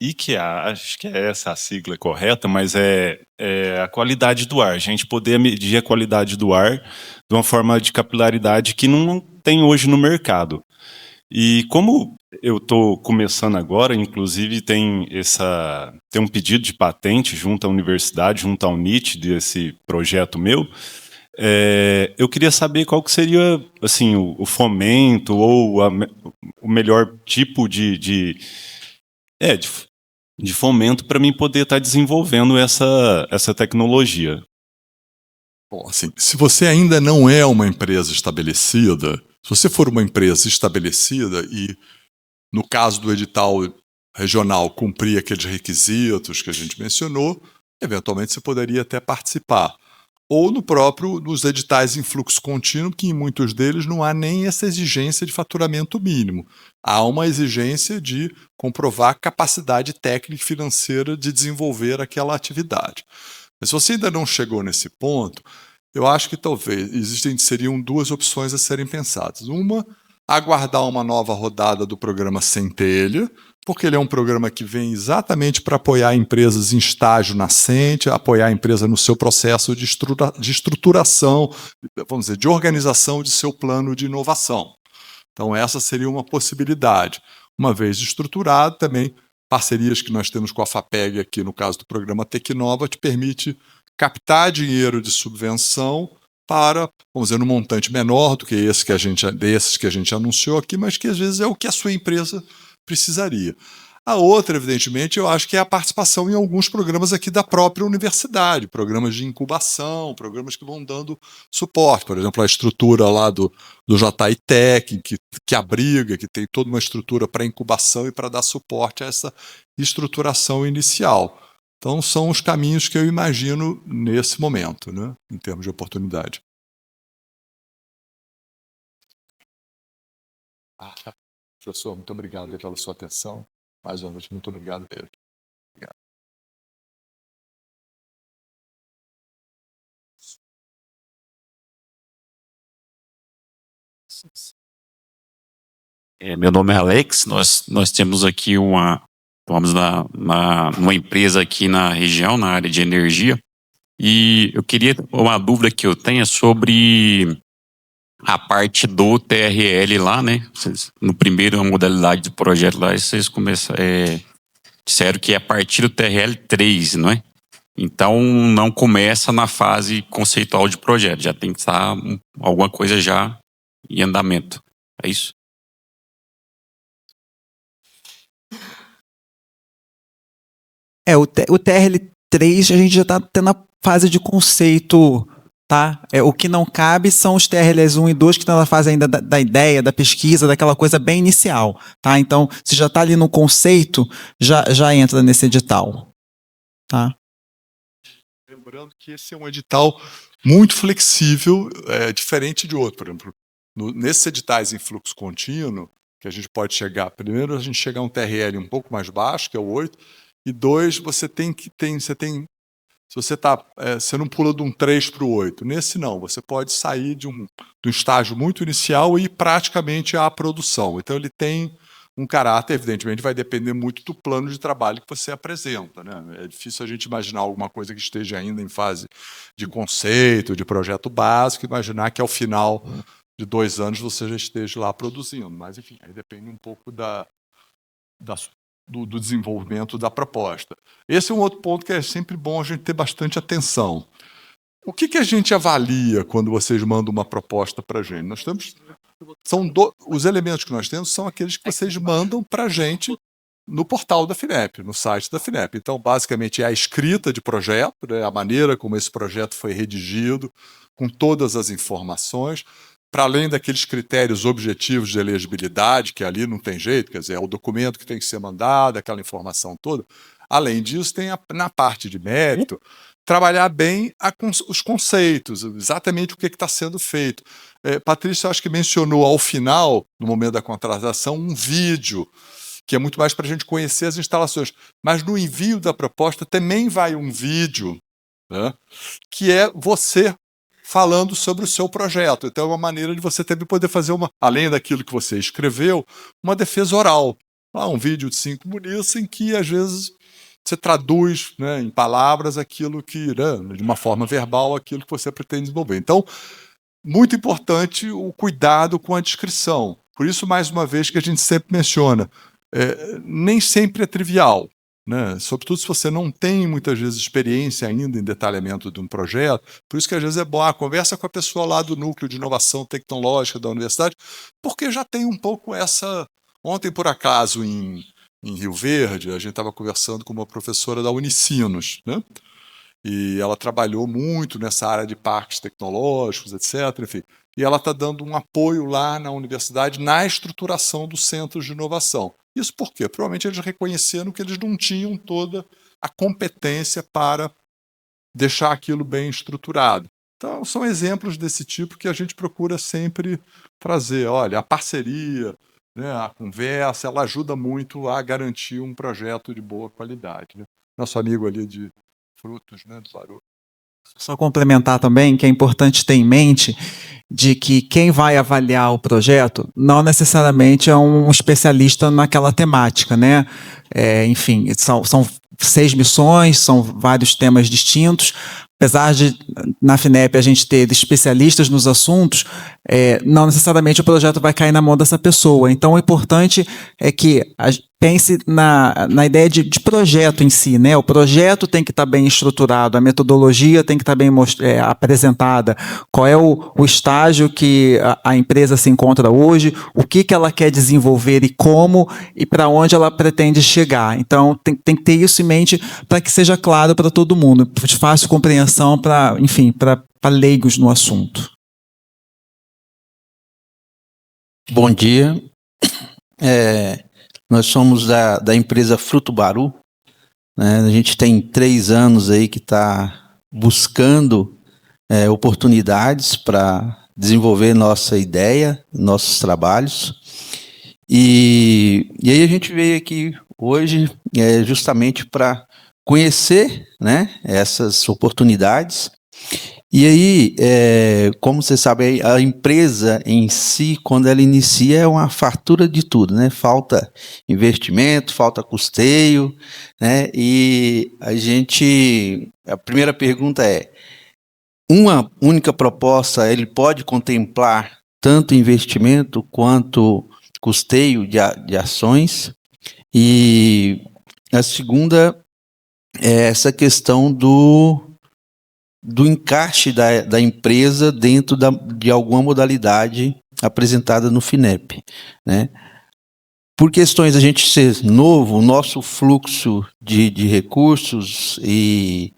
IQA, acho que é essa a sigla correta, mas é a qualidade do ar. A gente poder medir a qualidade do ar de uma forma de capilaridade que não tem hoje no mercado. E como eu estou começando agora, inclusive tem um pedido de patente junto à universidade, junto ao NIT, desse projeto meu, eu queria saber qual que seria assim, o fomento ou o melhor tipo de fomento para mim poder estar desenvolvendo essa tecnologia. Bom, assim, se você ainda não é uma empresa estabelecida, se você for uma empresa estabelecida e, no caso do edital regional, cumprir aqueles requisitos que a gente mencionou, eventualmente você poderia até participar. Ou nos editais em fluxo contínuo, que em muitos deles não há nem essa exigência de faturamento mínimo. Há uma exigência de comprovar capacidade técnica e financeira de desenvolver aquela atividade. Mas se você ainda não chegou nesse ponto, eu acho que talvez seriam duas opções a serem pensadas. Uma, aguardar uma nova rodada do programa Centelha, porque ele é um programa que vem exatamente para apoiar empresas em estágio nascente, apoiar a empresa no seu processo de estruturação, vamos dizer, de organização de seu plano de inovação. Então, essa seria uma possibilidade. Uma vez estruturado, também parcerias que nós temos com a FAPEG aqui, no caso do programa Tecnova, te permite captar dinheiro de subvenção para, vamos dizer, num montante menor do que desses que a gente anunciou aqui, mas que às vezes é o que a sua empresa precisaria. A outra, evidentemente, eu acho que é a participação em alguns programas aqui da própria universidade, programas de incubação, programas que vão dando suporte. Por exemplo, a estrutura lá do JI Tech, que abriga, que tem toda uma estrutura para incubação e para dar suporte a essa estruturação inicial. Então, são os caminhos que eu imagino nesse momento, né, em termos de oportunidade. Professor, muito obrigado pela sua atenção. Mais uma vez, muito obrigado mesmo. Obrigado. Meu nome é Alex, nós temos aqui uma empresa aqui na região, na área de energia, e eu queria, uma dúvida que eu tenho é sobre a parte do TRL lá, né? No primeiro modalidade do projeto lá, vocês disseram que é a partir do TRL 3, não é? Então, não começa na fase conceitual de projeto, já tem que estar alguma coisa já em andamento. É isso? O TRL3 a gente já está tendo a fase de conceito, tá? O que não cabe são os TRLs 1 e 2 que estão na fase ainda da ideia, da pesquisa, daquela coisa bem inicial, tá? Então, se já está ali no conceito, já entra nesse edital, tá? Lembrando que esse é um edital muito flexível, diferente de outro. Por exemplo, nesses editais em fluxo contínuo, que a gente pode chegar, primeiro a gente chega a um TRL um pouco mais baixo, que é o 8, e 2, você não pula de um 3 para o 8. Nesse não, você pode sair de um estágio muito inicial e ir praticamente à produção. Então ele tem um caráter, evidentemente, vai depender muito do plano de trabalho que você apresenta, né? É difícil a gente imaginar alguma coisa que esteja ainda em fase de conceito, de projeto básico, imaginar que ao final de 2 anos você já esteja lá produzindo. Mas, enfim, aí depende um pouco do desenvolvimento da proposta. Esse é um outro ponto que é sempre bom a gente ter bastante atenção. O que a gente avalia quando vocês mandam uma proposta para a gente? Nós temos... Os elementos que nós temos são aqueles que vocês mandam para a gente no portal da FINEP, no site da FINEP. Então, basicamente, é a escrita de projeto, né, a maneira como esse projeto foi redigido, com todas as informações, para além daqueles critérios objetivos de elegibilidade, que ali não tem jeito, quer dizer, é o documento que tem que ser mandado, aquela informação toda. Além disso, tem na parte de mérito, trabalhar bem os conceitos, exatamente o que está sendo feito. Patrícia, eu acho que mencionou ao final, no momento da contratação, um vídeo, que é muito mais para a gente conhecer as instalações. Mas no envio da proposta também vai um vídeo, né, que é você falando sobre o seu projeto. Então é uma maneira de você também poder fazer, além daquilo que você escreveu, uma defesa oral. Um vídeo de 5 minutos em que, às vezes, você traduz, né, em palavras aquilo que, né, de uma forma verbal, aquilo que você pretende desenvolver. Então, muito importante o cuidado com a descrição. Por isso, mais uma vez, que a gente sempre menciona, nem sempre é trivial, né? Sobretudo se você não tem, muitas vezes, experiência ainda em detalhamento de um projeto. Por isso que, às vezes, é bom, conversa com a pessoa lá do Núcleo de Inovação Tecnológica da universidade, porque já tem um pouco essa... Ontem, por acaso, em Rio Verde, a gente estava conversando com uma professora da Unicinos, né? E ela trabalhou muito nessa área de parques tecnológicos, etc. Enfim, e ela está dando um apoio lá na universidade na estruturação dos centros de inovação. Isso por quê? Provavelmente eles reconheceram que eles não tinham toda a competência para deixar aquilo bem estruturado. Então, são exemplos desse tipo que a gente procura sempre trazer. Olha, a parceria, né, a conversa, ela ajuda muito a garantir um projeto de boa qualidade, né? Nosso amigo ali de frutos, né, do Baru. Só complementar também que é importante ter em mente de que quem vai avaliar o projeto não necessariamente é um especialista naquela temática, né? Enfim, são 6 missões, são vários temas distintos. Apesar de, na FINEP, a gente ter especialistas nos assuntos, não necessariamente o projeto vai cair na mão dessa pessoa. Então, o importante é que pense na ideia de projeto em si, né? O projeto tem que estar bem estruturado, a metodologia tem que estar bem apresentada, qual é o estágio que a empresa se encontra hoje, o que ela quer desenvolver e como, e para onde ela pretende chegar. Então, tem que ter isso em mente para que seja claro para todo mundo, de fácil compreensão para, enfim, para leigos no assunto. Bom dia. Nós somos da empresa Fruto Baru, né? A gente tem 3 anos aí que está buscando oportunidades para desenvolver nossa ideia, nossos trabalhos. E aí a gente veio aqui hoje justamente para conhecer, né, essas oportunidades. E aí, como você sabe, a empresa em si, quando ela inicia, é uma fartura de tudo, né? Falta investimento, falta custeio, né? E a primeira pergunta é, uma única proposta, ele pode contemplar tanto investimento quanto custeio de ações? E a segunda é essa questão do encaixe da empresa dentro de alguma modalidade apresentada no FINEP, né? Por questões a gente ser novo, o nosso fluxo de recursos e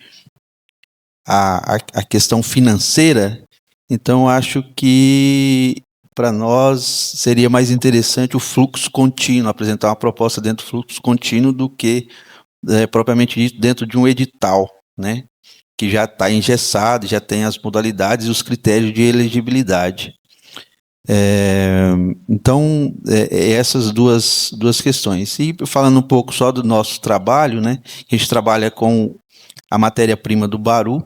a questão financeira, então acho que para nós seria mais interessante o fluxo contínuo, apresentar uma proposta dentro do fluxo contínuo do que propriamente dito dentro de um edital, né? Que já está engessado, já tem as modalidades e os critérios de elegibilidade. Então, essas duas questões. E falando um pouco só do nosso trabalho, né? A gente trabalha com a matéria-prima do Baru,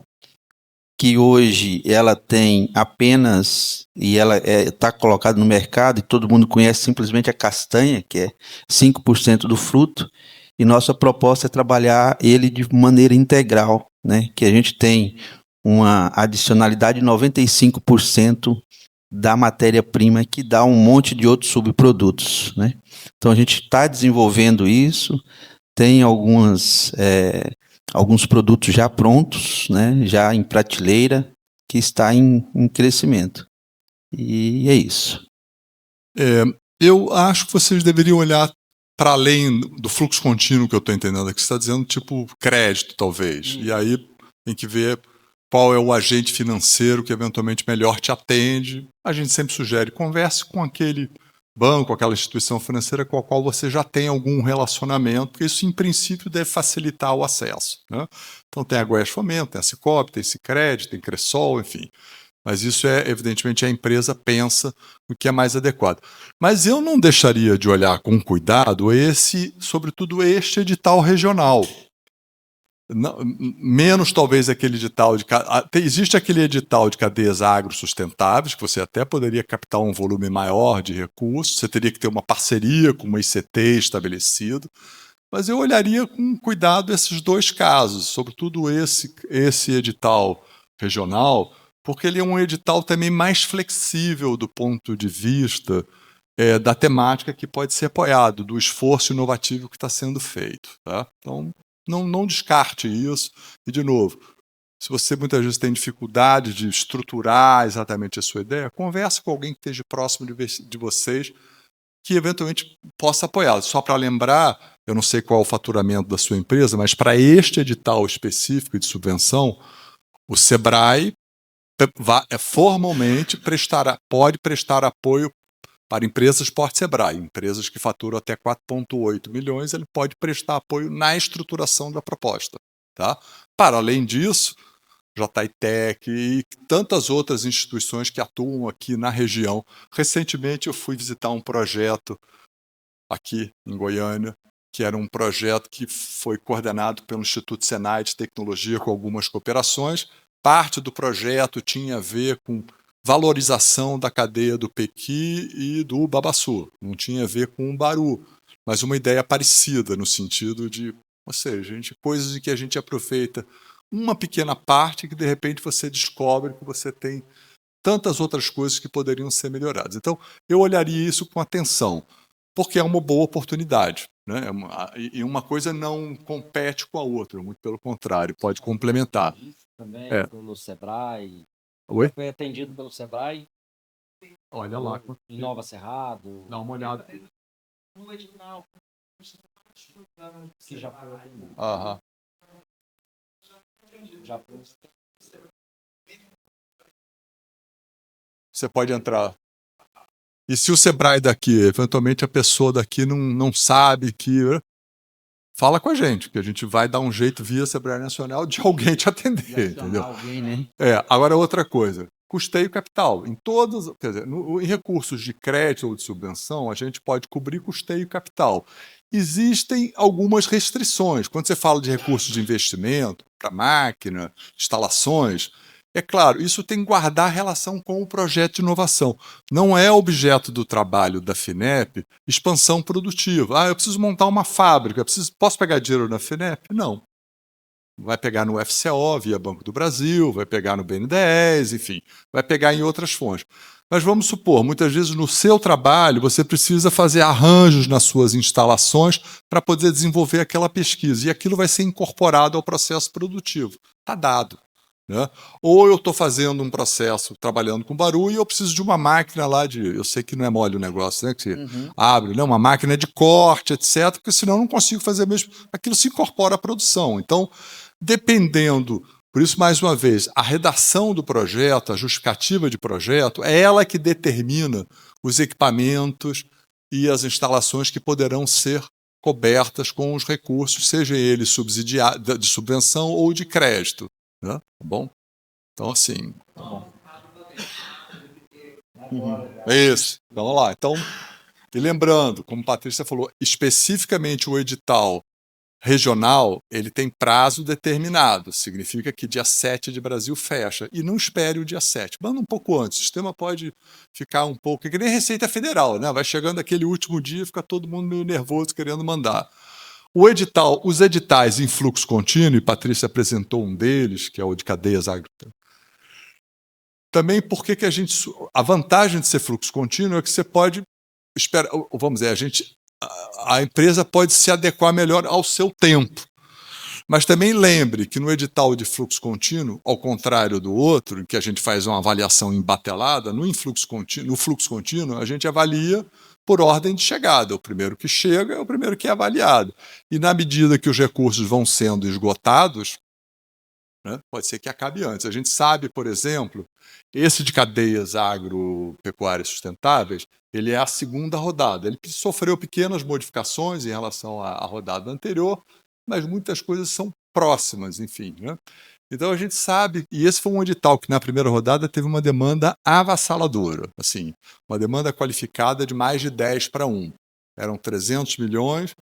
que hoje ela tem apenas, e ela está colocada no mercado, e todo mundo conhece simplesmente a castanha, que é 5% do fruto, e nossa proposta é trabalhar ele de maneira integral, né? Que a gente tem uma adicionalidade de 95% da matéria-prima que dá um monte de outros subprodutos, né? Então a gente está desenvolvendo isso, tem alguns produtos já prontos, né? Já em prateleira, que está em crescimento. E é isso. Eu acho que vocês deveriam olhar para além do fluxo contínuo que eu estou entendendo aqui. Você está dizendo tipo crédito, talvez. E aí tem que ver qual é o agente financeiro que eventualmente melhor te atende. A gente sempre sugere, converse com aquele banco, aquela instituição financeira com a qual você já tem algum relacionamento, porque isso, em princípio, deve facilitar o acesso, né? Então tem a Goiás Fomento, tem a Cicobi, tem Sicredi, tem Cressol, enfim. Mas isso evidentemente, a empresa pensa o que é mais adequado. Mas eu não deixaria de olhar com cuidado sobretudo este edital regional. Não, menos talvez aquele edital existe aquele edital de cadeias agrosustentáveis, que você até poderia captar um volume maior de recursos, você teria que ter uma parceria com uma ICT estabelecido, mas eu olharia com cuidado esses dois casos, sobretudo esse edital regional, porque ele é um edital também mais flexível do ponto de vista da temática que pode ser apoiado, do esforço inovativo que está sendo feito. Tá? Então, não descarte isso. E, de novo, se você muitas vezes tem dificuldade de estruturar exatamente a sua ideia, converse com alguém que esteja próximo de vocês, que eventualmente possa apoiá-lo. Só para lembrar, eu não sei qual é o faturamento da sua empresa, mas para este edital específico de subvenção, o SEBRAE formalmente pode prestar apoio para empresas porte SEBRAE, empresas que faturam até 4,8 milhões, ele pode prestar apoio na estruturação da proposta. Tá? Para além disso, JITEC e tantas outras instituições que atuam aqui na região. Recentemente eu fui visitar um projeto aqui em Goiânia, que era um projeto que foi coordenado pelo Instituto Senai de Tecnologia com algumas cooperações. Parte do projeto tinha a ver com valorização da cadeia do pequi e do babaçu. Não tinha a ver com o baru, mas uma ideia parecida no sentido de, ou seja, coisas em que a gente aproveita uma pequena parte que de repente você descobre que você tem tantas outras coisas que poderiam ser melhoradas. Então, eu olharia isso com atenção, porque é uma boa oportunidade, né? E uma coisa não compete com a outra, muito pelo contrário, pode complementar. Também pelo SEBRAE. Oi? Foi atendido pelo SEBRAE. Olha lá. Em Nova Cerrado. Dá uma olhada. No edital. Que já foi atendido. Aham. Já foi. Você pode entrar. E se o SEBRAE daqui, eventualmente a pessoa daqui não sabe que... Fala com a gente, que a gente vai dar um jeito via SEBRAE Nacional de alguém te atender, entendeu? Alguém, né? Agora outra coisa, custeio capital. Em todos, quer dizer, em recursos de crédito ou de subvenção, a gente pode cobrir custeio capital. Existem algumas restrições. Quando você fala de recursos de investimento, para máquina, instalações, é claro, isso tem que guardar relação com o projeto de inovação. Não é objeto do trabalho da FINEP expansão produtiva. Eu preciso montar uma fábrica, posso pegar dinheiro na FINEP? Não. Vai pegar no FCO, via Banco do Brasil, vai pegar no BNDES, enfim, vai pegar em outras fontes. Mas vamos supor, muitas vezes no seu trabalho você precisa fazer arranjos nas suas instalações para poder desenvolver aquela pesquisa, e aquilo vai ser incorporado ao processo produtivo. Está dado. Né? Ou eu estou fazendo um processo trabalhando com baru e eu preciso de uma máquina lá eu sei que não é mole o negócio, né? Que você abre, né? Uma máquina de corte, etc., porque senão eu não consigo fazer mesmo. Aquilo se incorpora à produção. Então, dependendo, por isso, mais uma vez, a redação do projeto, a justificativa de projeto, é ela que determina os equipamentos e as instalações que poderão ser cobertas com os recursos, seja ele subsidiado, de subvenção ou de crédito. Né? Tá bom? Então, assim. Tá bom. Isso. Vamos lá. Então, e lembrando, como a Patrícia falou, especificamente o edital regional, ele tem prazo determinado. Significa que dia 7 de Brasil fecha. E não espere o dia 7. Manda um pouco antes. O sistema pode ficar um pouco... É que nem Receita Federal, né? Vai chegando aquele último dia, fica todo mundo meio nervoso querendo mandar. Os editais em fluxo contínuo, e Patrícia apresentou um deles, que é o de cadeias agropecuárias, também por que a vantagem de ser fluxo contínuo é que você pode esperar, vamos dizer, a empresa pode se adequar melhor ao seu tempo. Mas também lembre que no edital de fluxo contínuo, ao contrário do outro, em que a gente faz uma avaliação embatelada, no fluxo contínuo a gente avalia por ordem de chegada. O primeiro que chega é o primeiro que é avaliado. E na medida que os recursos vão sendo esgotados, né, pode ser que acabe antes. A gente sabe, por exemplo, esse de cadeias agropecuárias sustentáveis, ele é a segunda rodada. Ele sofreu pequenas modificações em relação à rodada anterior, mas muitas coisas são próximas, enfim, né? Então a gente sabe, e esse foi um edital que na primeira rodada teve uma demanda avassaladora, assim, uma demanda qualificada de mais de 10-1. Eram 300 milhões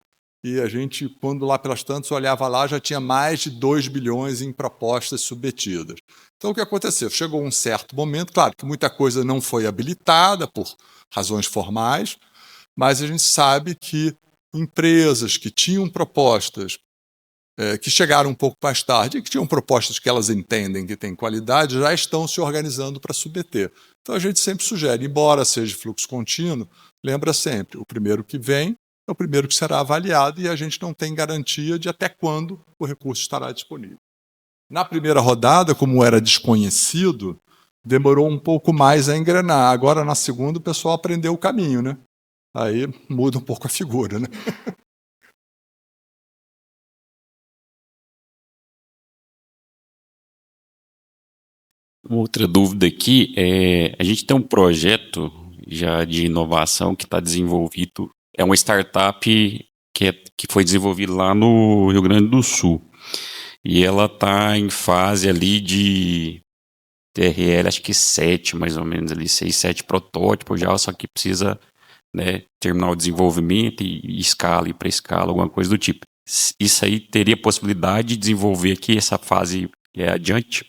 e a gente, quando lá pelas tantas olhava lá, já tinha mais de 2 bilhões em propostas submetidas. Então o que aconteceu? Chegou um certo momento, claro que muita coisa não foi habilitada por razões formais, mas a gente sabe que empresas que tinham propostas que chegaram um pouco mais tarde e que tinham propostas que elas entendem que têm qualidade, já estão se organizando para submeter. Então a gente sempre sugere, embora seja fluxo contínuo, lembra sempre, o primeiro que vem é o primeiro que será avaliado e a gente não tem garantia de até quando o recurso estará disponível. Na primeira rodada, como era desconhecido, demorou um pouco mais a engrenar. Agora, na segunda, o pessoal aprendeu o caminho, né? Aí muda um pouco a figura, né? Outra dúvida aqui a gente tem um projeto já de inovação que está desenvolvido, é uma startup que foi desenvolvida lá no Rio Grande do Sul, e ela está em fase ali de TRL, acho que 7, mais ou menos, ali 6, 7 protótipos já, só que precisa, né, terminar o desenvolvimento e escala, ir para escala, alguma coisa do tipo. Isso aí teria possibilidade de desenvolver aqui essa fase adiante?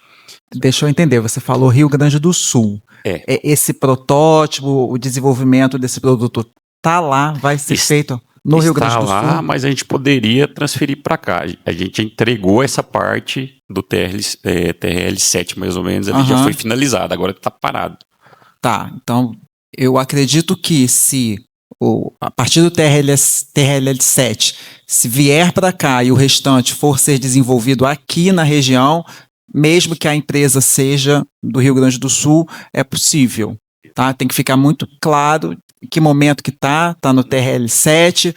Deixa eu entender, você falou Rio Grande do Sul. Esse protótipo, o desenvolvimento desse produto está lá, vai ser feito no Rio Grande do Sul? Está lá, mas a gente poderia transferir para cá. A gente entregou essa parte do TRL7, mais ou menos, ele já foi finalizado, agora está parado. Tá, então eu acredito que se a partir do TRL7, se vier para cá e o restante for ser desenvolvido aqui na região, mesmo que a empresa seja do Rio Grande do Sul, é possível. Tá? Tem que ficar muito claro em que momento que está no TRL7,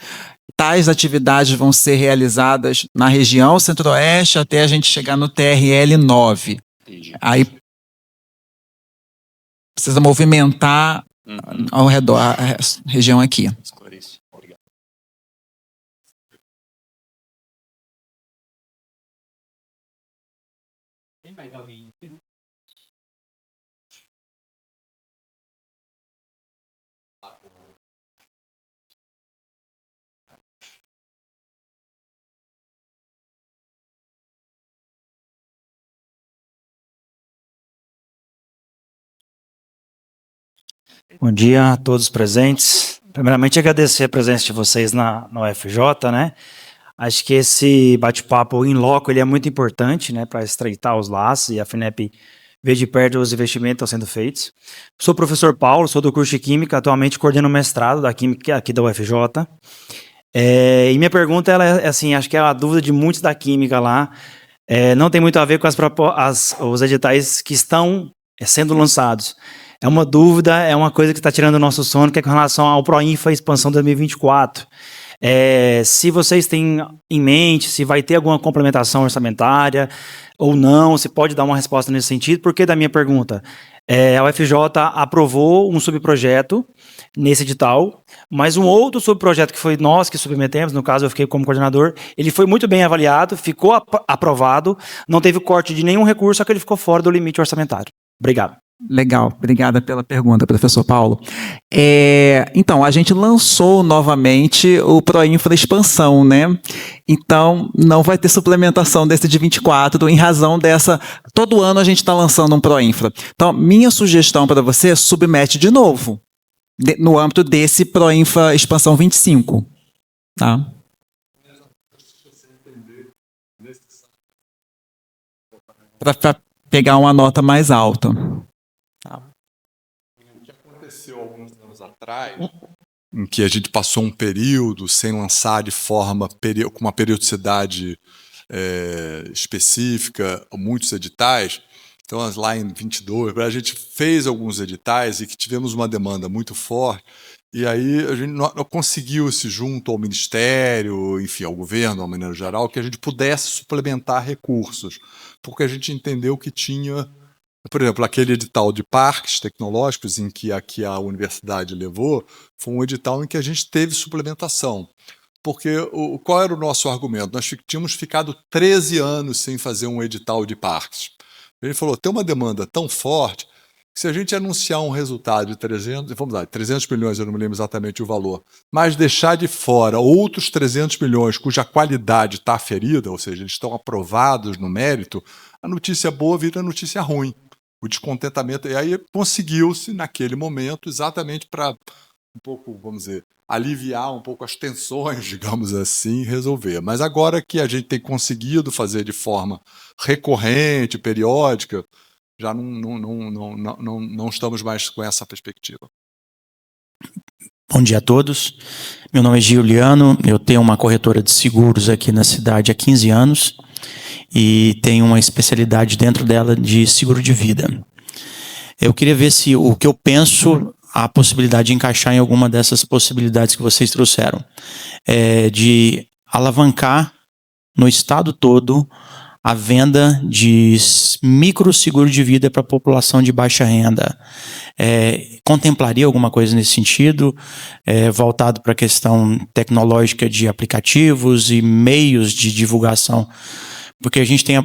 tais atividades vão ser realizadas na região centro-oeste até a gente chegar no TRL9. Entendi. Aí precisa movimentar ao redor a região aqui. Esclareci. Obrigado. Bom dia a todos presentes. Primeiramente, agradecer a presença de vocês na UFJ, né? Acho que esse bate-papo em loco ele é muito importante, né, para estreitar os laços e a FINEP ver de perto os investimentos que estão sendo feitos. Sou o professor Paulo, sou do curso de Química, atualmente coordeno o mestrado da Química aqui da UFJ. E minha pergunta ela é assim, acho que é a dúvida de muitos da Química lá, não tem muito a ver com os editais que estão sendo lançados. É uma dúvida, é uma coisa que está tirando o nosso sono, que é com relação ao PROINFA Expansão 2024. Se vocês têm em mente se vai ter alguma complementação orçamentária ou não, se pode dar uma resposta nesse sentido. Por que da minha pergunta? A UFJ aprovou um subprojeto nesse edital, mas um outro subprojeto que foi nós que submetemos, no caso eu fiquei como coordenador, ele foi muito bem avaliado, ficou aprovado, não teve corte de nenhum recurso, só que ele ficou fora do limite orçamentário. Obrigado. Legal, obrigada pela pergunta, professor Paulo. Então, a gente lançou novamente o PROINFRA Expansão, né? Então, não vai ter suplementação desse de 24, em razão dessa... Todo ano a gente está lançando um PROINFRA. Então, minha sugestão para você é submete de novo, no âmbito desse PROINFRA Expansão 25. Tá? Para pegar uma nota mais alta. atrás, em que a gente passou um período sem lançar de forma com uma periodicidade específica, muitos editais. Então, lá em 22, a gente fez alguns editais e que tivemos uma demanda muito forte. E aí a gente não conseguiu-se junto ao Ministério, enfim, ao governo, de uma maneira geral, que a gente pudesse suplementar recursos, porque a gente entendeu que tinha, por exemplo, aquele edital de parques tecnológicos em que aqui a universidade levou, foi um edital em que a gente teve suplementação. Porque qual era o nosso argumento? Nós tínhamos ficado 13 anos sem fazer um edital de parques. Ele falou, tem uma demanda tão forte que se a gente anunciar um resultado de 300, vamos lá, 300 milhões, eu não me lembro exatamente o valor, mas deixar de fora outros 300 milhões cuja qualidade está ferida, ou seja, eles estão aprovados no mérito, a notícia boa vira notícia ruim. O descontentamento, e aí conseguiu-se naquele momento exatamente para um pouco, vamos dizer, aliviar um pouco as tensões, digamos assim, e resolver. Mas agora que a gente tem conseguido fazer de forma recorrente, periódica, já não estamos mais com essa perspectiva. Bom dia a todos. Meu nome é Giuliano, eu tenho uma corretora de seguros aqui na cidade há 15 anos e tenho uma especialidade dentro dela de seguro de vida. Eu queria ver se o que eu penso, a possibilidade de encaixar em alguma dessas possibilidades que vocês trouxeram, de alavancar no estado todo a venda de micro seguro de vida para a população de baixa renda. Contemplaria alguma coisa nesse sentido, voltado para a questão tecnológica de aplicativos e meios de divulgação? Porque a gente tem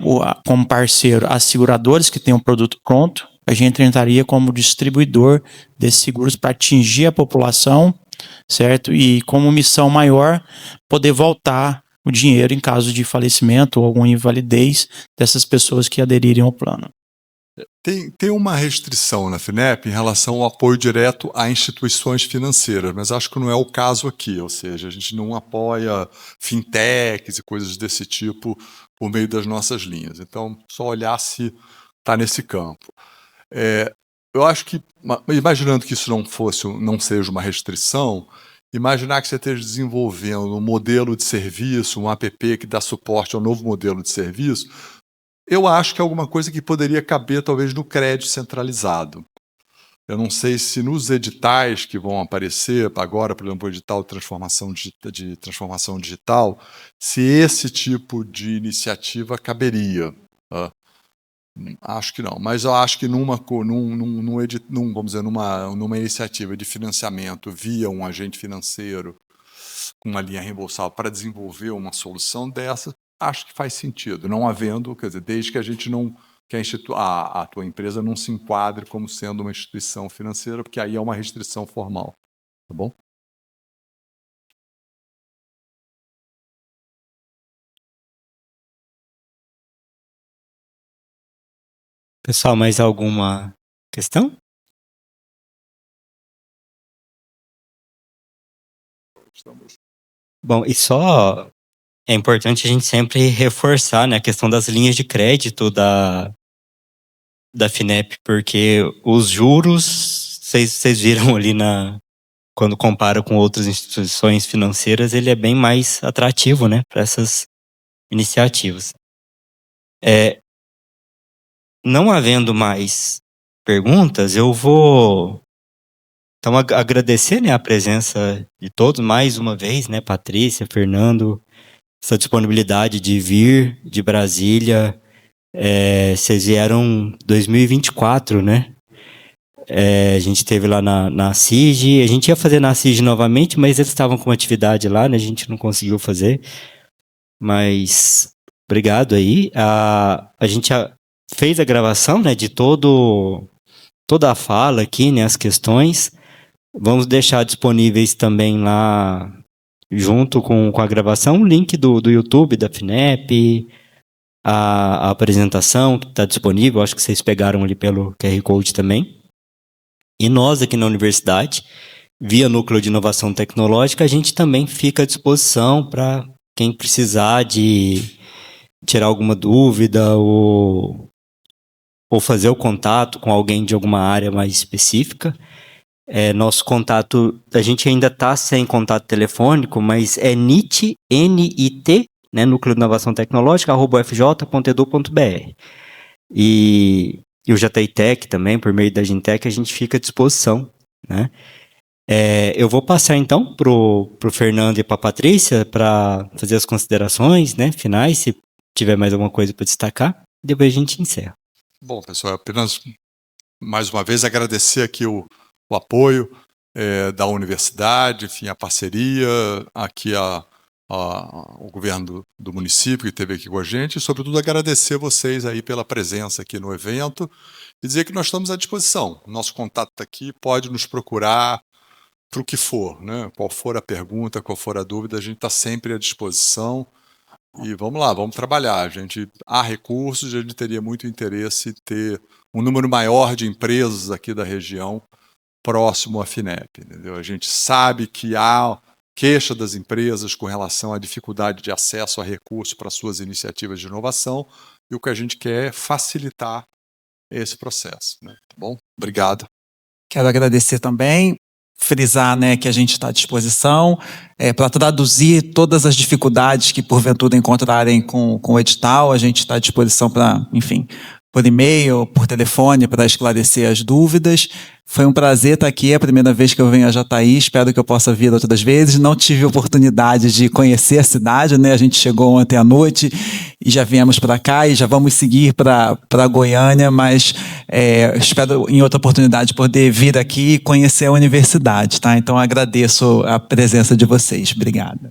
como parceiro as seguradoras que têm um produto pronto, a gente entraria como distribuidor desses seguros para atingir a população, certo? E como missão maior, poder voltar o dinheiro em caso de falecimento ou alguma invalidez dessas pessoas que aderirem ao plano. Tem uma restrição na FINEP em relação ao apoio direto a instituições financeiras, mas acho que não é o caso aqui, ou seja, a gente não apoia fintechs e coisas desse tipo por meio das nossas linhas. Então, só olhar se está nesse campo. Eu acho que, imaginando que isso não seja uma restrição, imaginar que você esteja desenvolvendo um modelo de serviço, um app que dá suporte ao novo modelo de serviço, eu acho que é alguma coisa que poderia caber talvez no crédito centralizado. Eu não sei se nos editais que vão aparecer agora, por exemplo, o edital de transformação digital, se esse tipo de iniciativa caberia. Acho que não, mas eu acho que numa iniciativa de financiamento via um agente financeiro com uma linha reembolsável para desenvolver uma solução dessa, acho que faz sentido, não havendo, quer dizer, desde que a gente a tua empresa não se enquadre como sendo uma instituição financeira, porque aí é uma restrição formal, tá bom? Pessoal, mais alguma questão? Bom, e só é importante a gente sempre reforçar, né, a questão das linhas de crédito da FINEP, porque os juros, vocês viram ali quando compara com outras instituições financeiras, ele é bem mais atrativo, né, para essas iniciativas. Não havendo mais perguntas, eu vou então agradecer, né, a presença de todos mais uma vez, né, Patrícia, Fernando, essa disponibilidade de vir de Brasília. Vocês vieram em 2024, né? A gente esteve lá na CIG, a gente ia fazer na CIG novamente, mas eles estavam com uma atividade lá, né? A gente não conseguiu fazer. Mas obrigado aí. A gente fez a gravação, né, de toda a fala aqui, né, as questões. Vamos deixar disponíveis também lá, junto com a gravação, o link do YouTube, da FINEP, a apresentação que está disponível, acho que vocês pegaram ali pelo QR Code também. E nós aqui na universidade, via Núcleo de Inovação Tecnológica, a gente também fica à disposição para quem precisar de tirar alguma dúvida ou fazer o contato com alguém de alguma área mais específica. Nosso contato, a gente ainda está sem contato telefônico, mas é NIT, N-I-T, né, Núcleo de Inovação Tecnológica, @fj.edu.br. E o JTI Tech também, por meio da Gintec, a gente fica à disposição, né? Eu vou passar então pro Fernando e para a Patrícia para fazer as considerações, né, finais, se tiver mais alguma coisa para destacar, depois a gente encerra. Bom, pessoal, apenas mais uma vez agradecer aqui o apoio da universidade, enfim, a parceria, aqui o governo do município que esteve aqui com a gente, e sobretudo agradecer vocês aí pela presença aqui no evento e dizer que nós estamos à disposição. Nosso contato está aqui, pode nos procurar para o que for, né? Qual for a pergunta, qual for a dúvida, a gente está sempre à disposição. E vamos lá, vamos trabalhar. Há recursos, a gente teria muito interesse em ter um número maior de empresas aqui da região próximo à FINEP. Entendeu? A gente sabe que há queixa das empresas com relação à dificuldade de acesso a recursos para suas iniciativas de inovação, e o que a gente quer é facilitar esse processo. Né? Tá bom? Obrigado. Quero agradecer também, frisar, né, que a gente está à disposição para traduzir todas as dificuldades que porventura encontrarem com o edital. A gente está à disposição para, enfim, por e-mail, por telefone, para esclarecer as dúvidas. Foi um prazer estar aqui, é a primeira vez que eu venho a Jataí, espero que eu possa vir outras vezes. Não tive oportunidade de conhecer a cidade, né? A gente chegou ontem à noite e já viemos para cá e já vamos seguir para Goiânia, mas espero em outra oportunidade poder vir aqui e conhecer a universidade, tá? Então agradeço a presença de vocês. Obrigada.